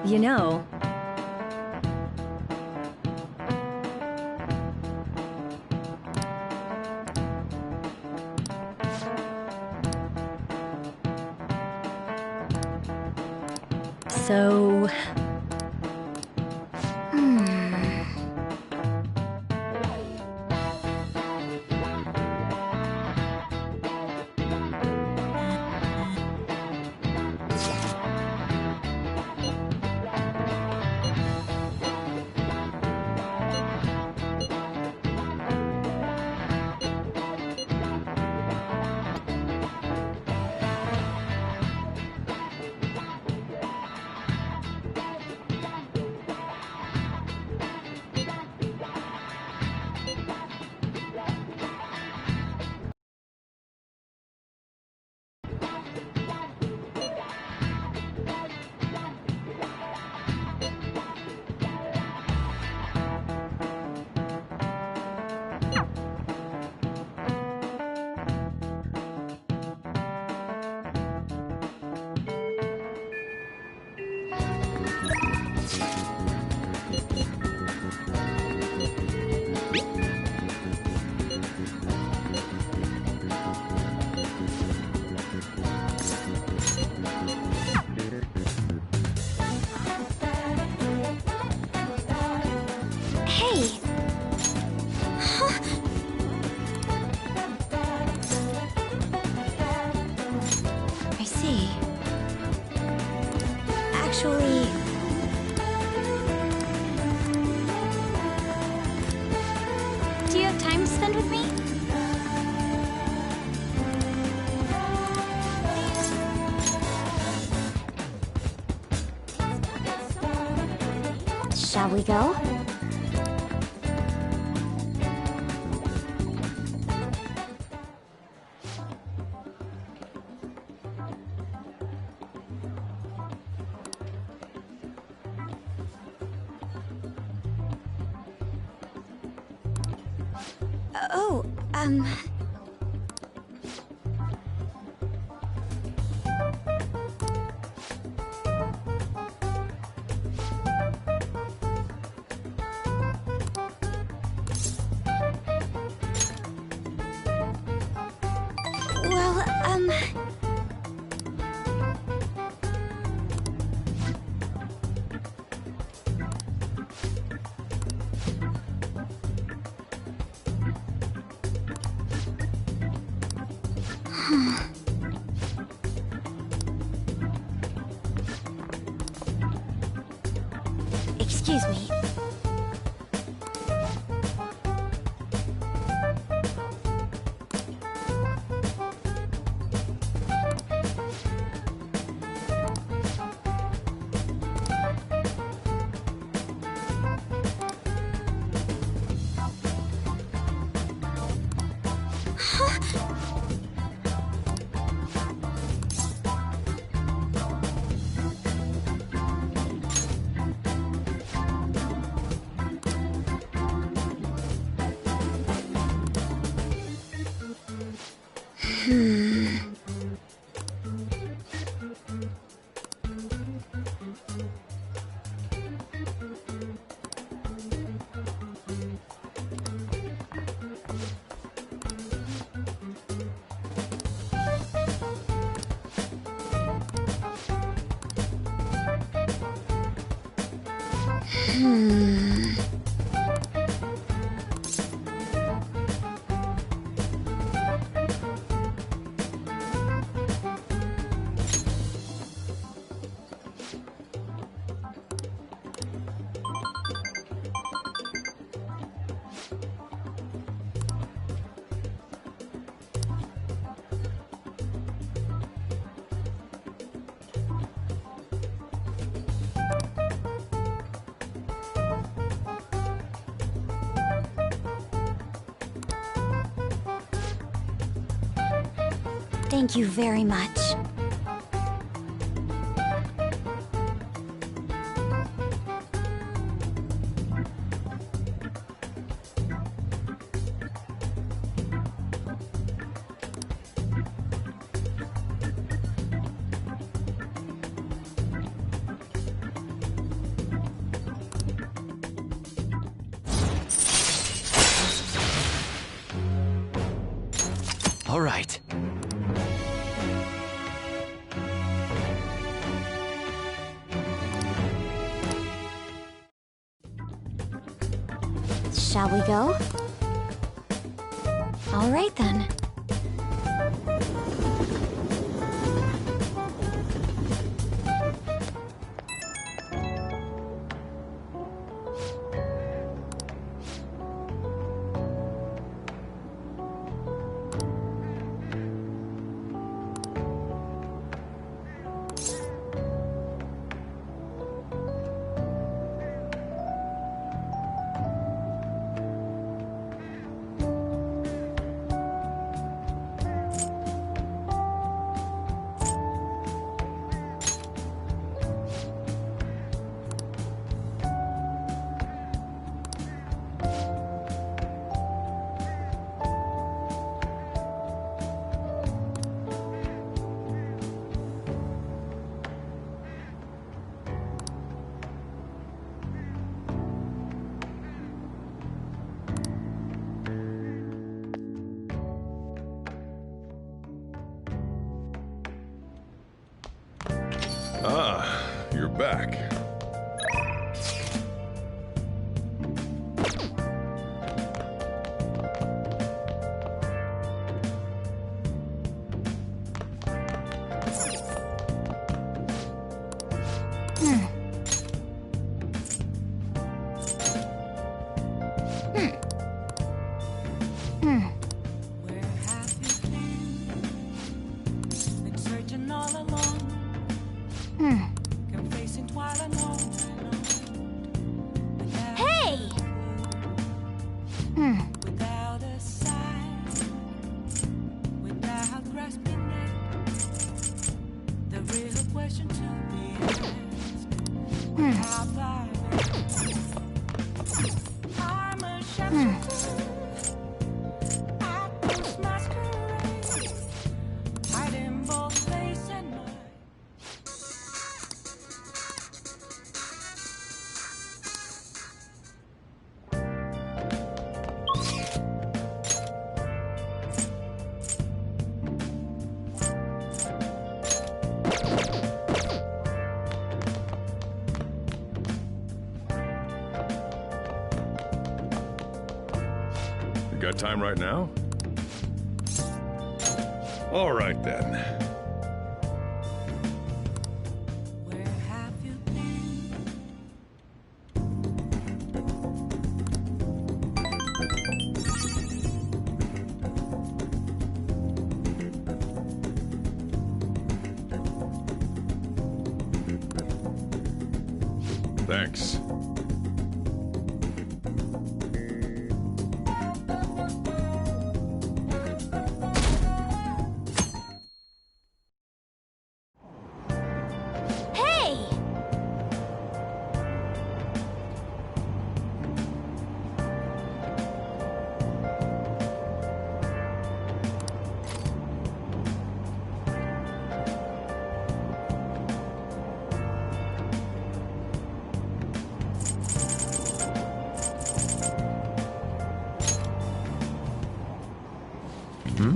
You know... So... Do you have time to spend with me? Shall we go? Excuse me. Thank you very much. All right. Shall we go? All right then. Ah, you're back. You got time right now? All right, then. Where have you been? Thanks. Hey! Hmm?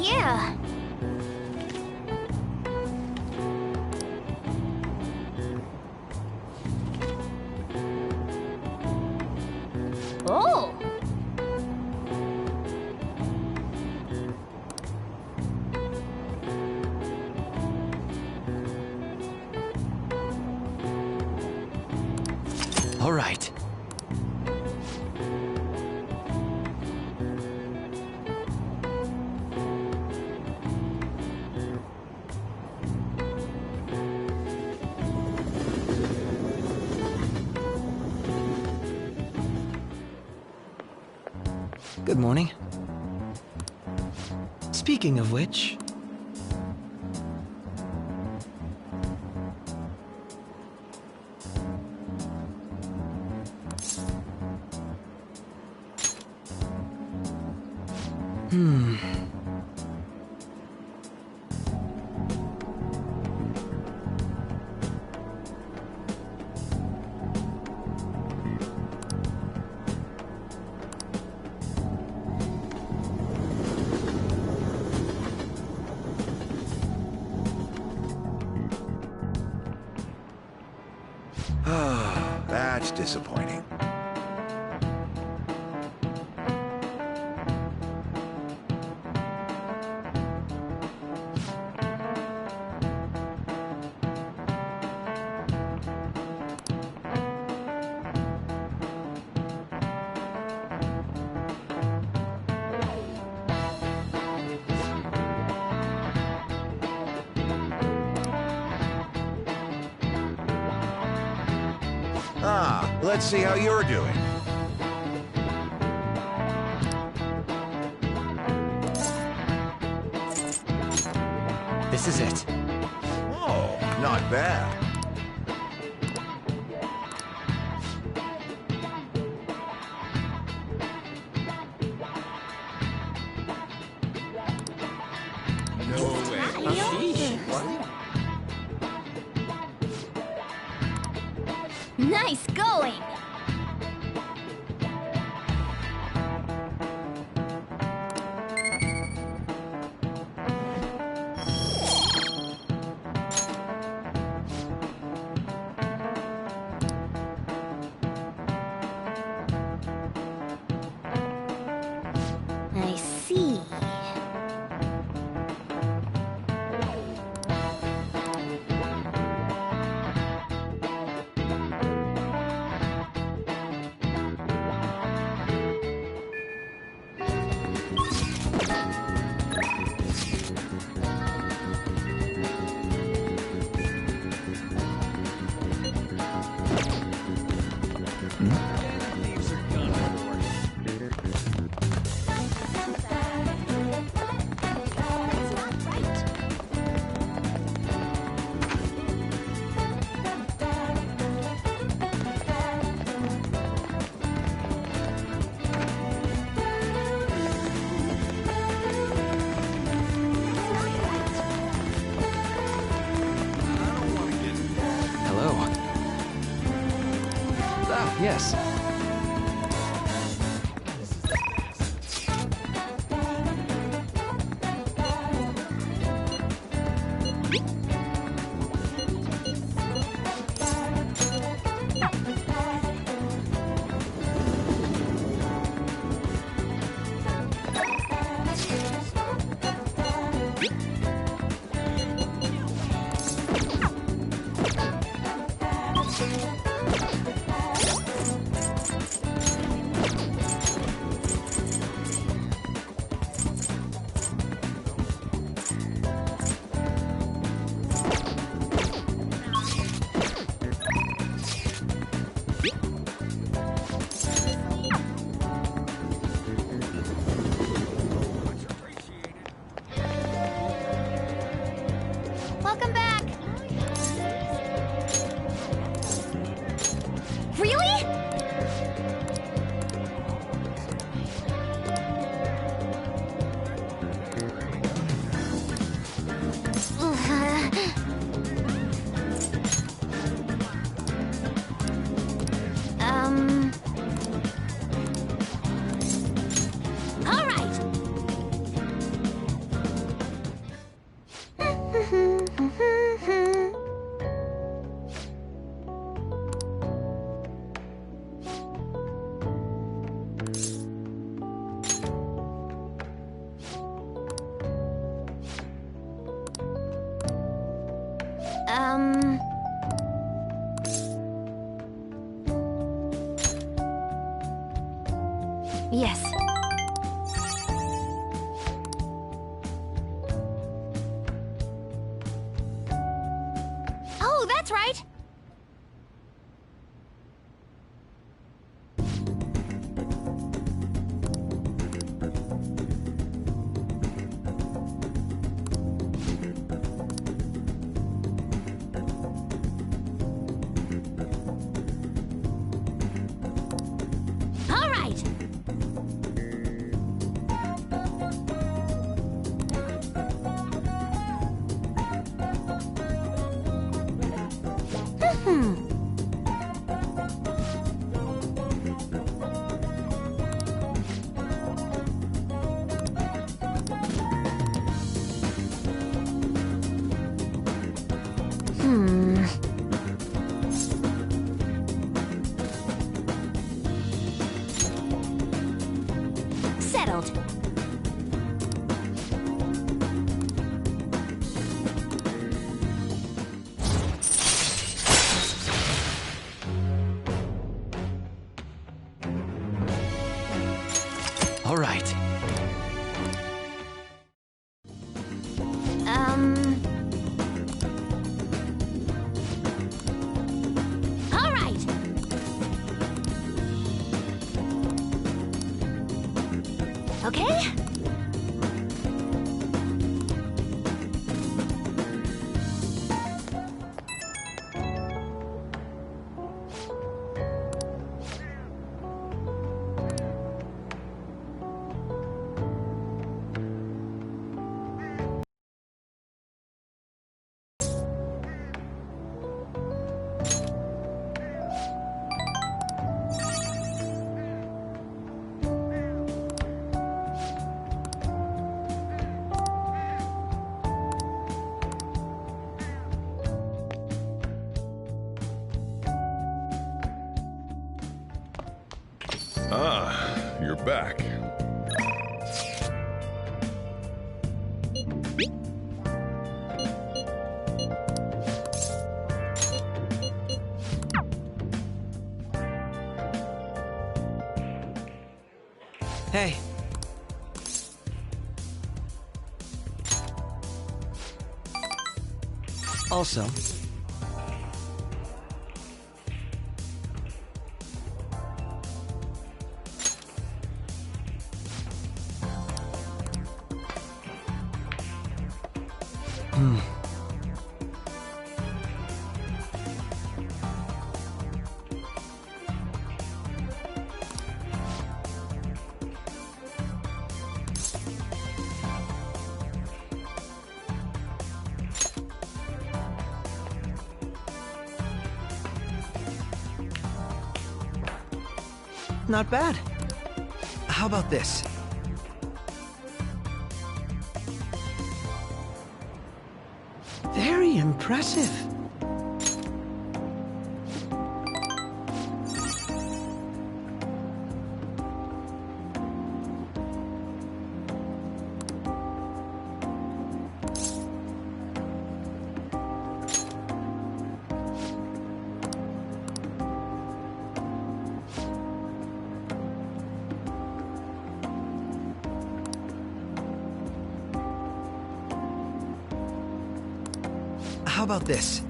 Yeah. Oh! All right. Good morning. Speaking of which... That's disappointing. Ah, let's see how you're doing. This is it. Oh, not bad. No way. Nice going! I see. Yes. Yes. Oh, that's right! All right! Settled. All right. All right! Okay? Ah, you're back. Hey. Also, not bad. How about this? Very impressive. How about this?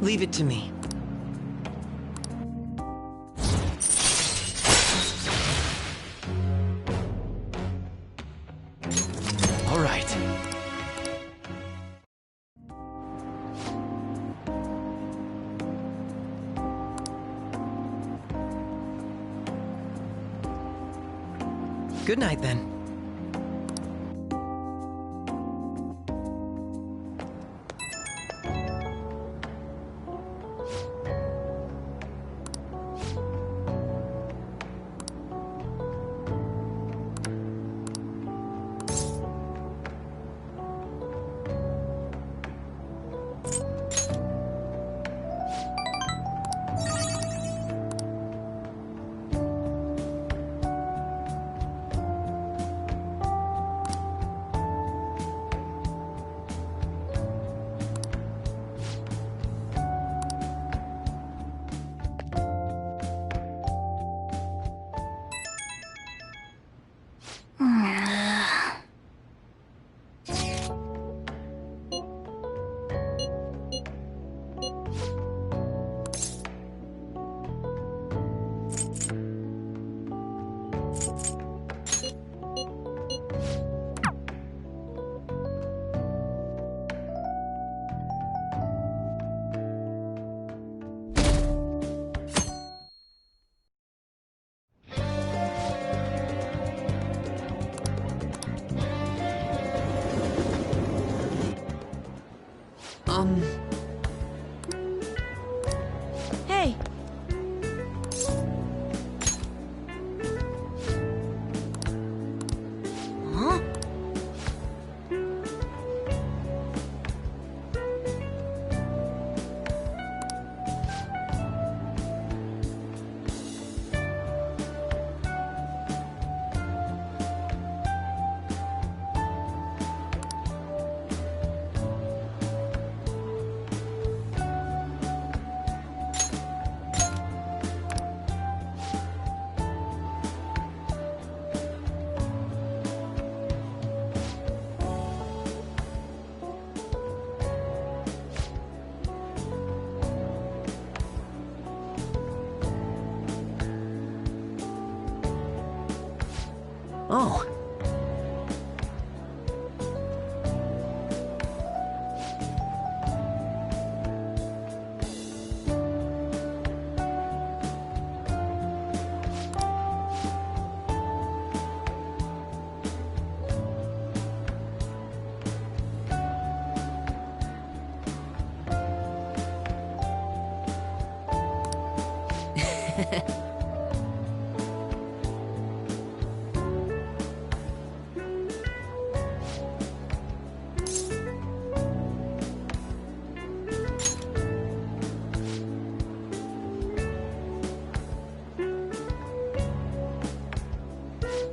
Leave it to me. All right. Good night, then. Hey. Huh? Oh.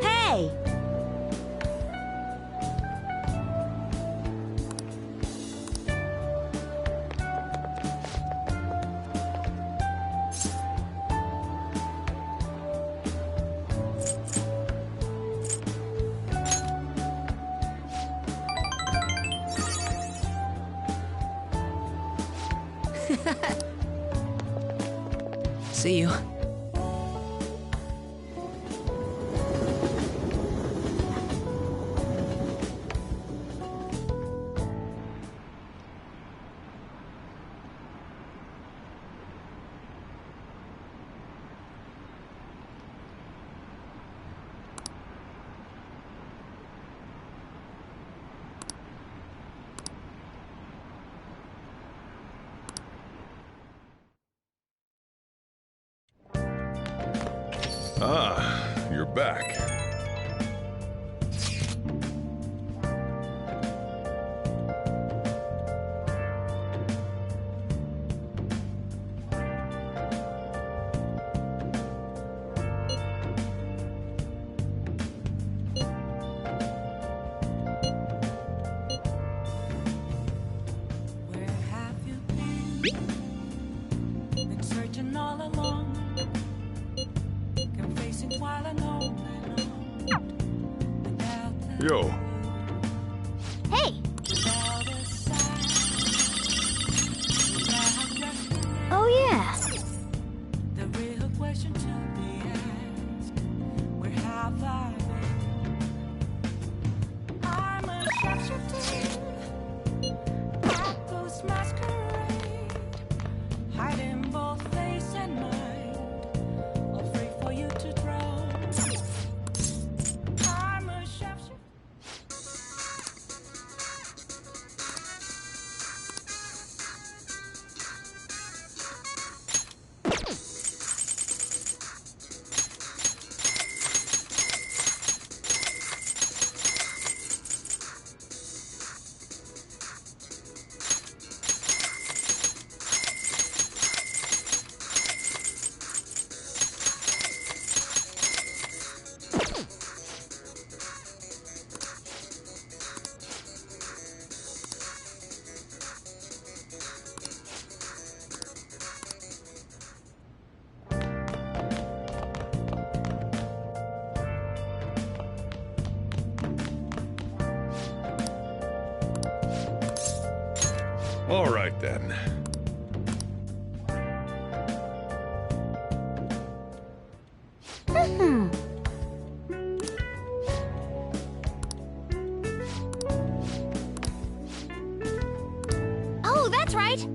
Hey! See you. Ah, you're back. Where have you been searching all along, confessing while alone without the Yo, Hey! without a sign, without resting. Oh, yeah. The real question to be asked: where have I been? I'm a shapeshifter, a ghost masquerade, hiding both face and mind, all free for you to drown. I'm a shapeshifter. all right then. Oh, that's right.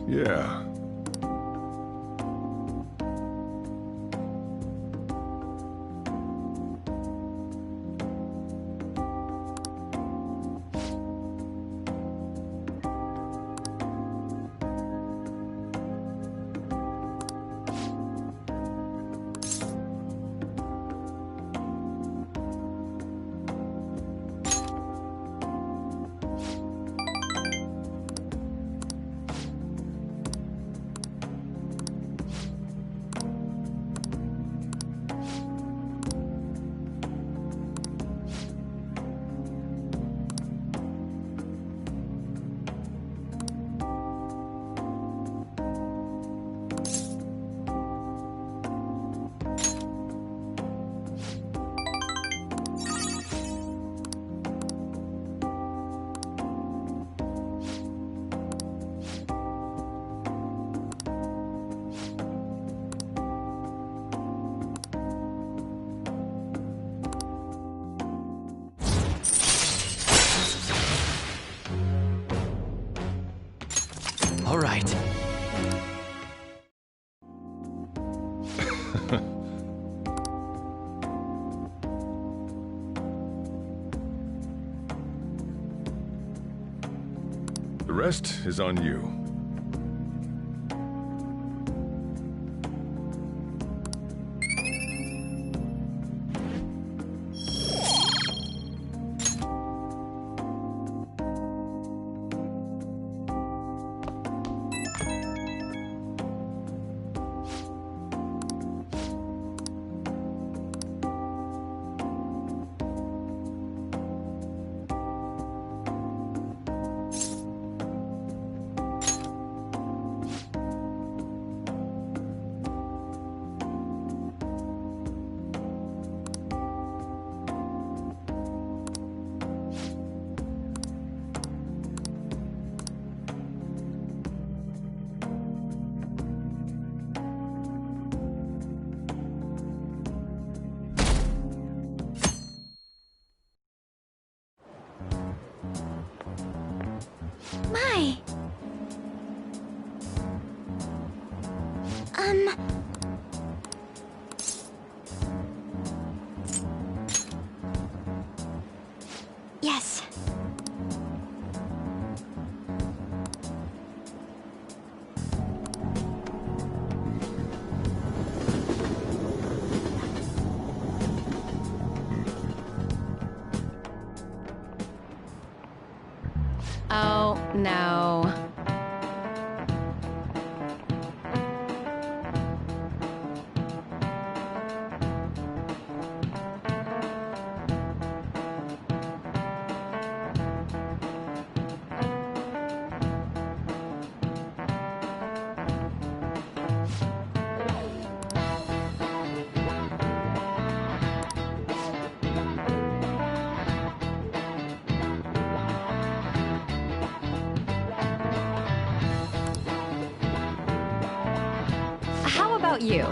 Yeah. All right. The rest is on you. My. Yes. Oh, no. How about you?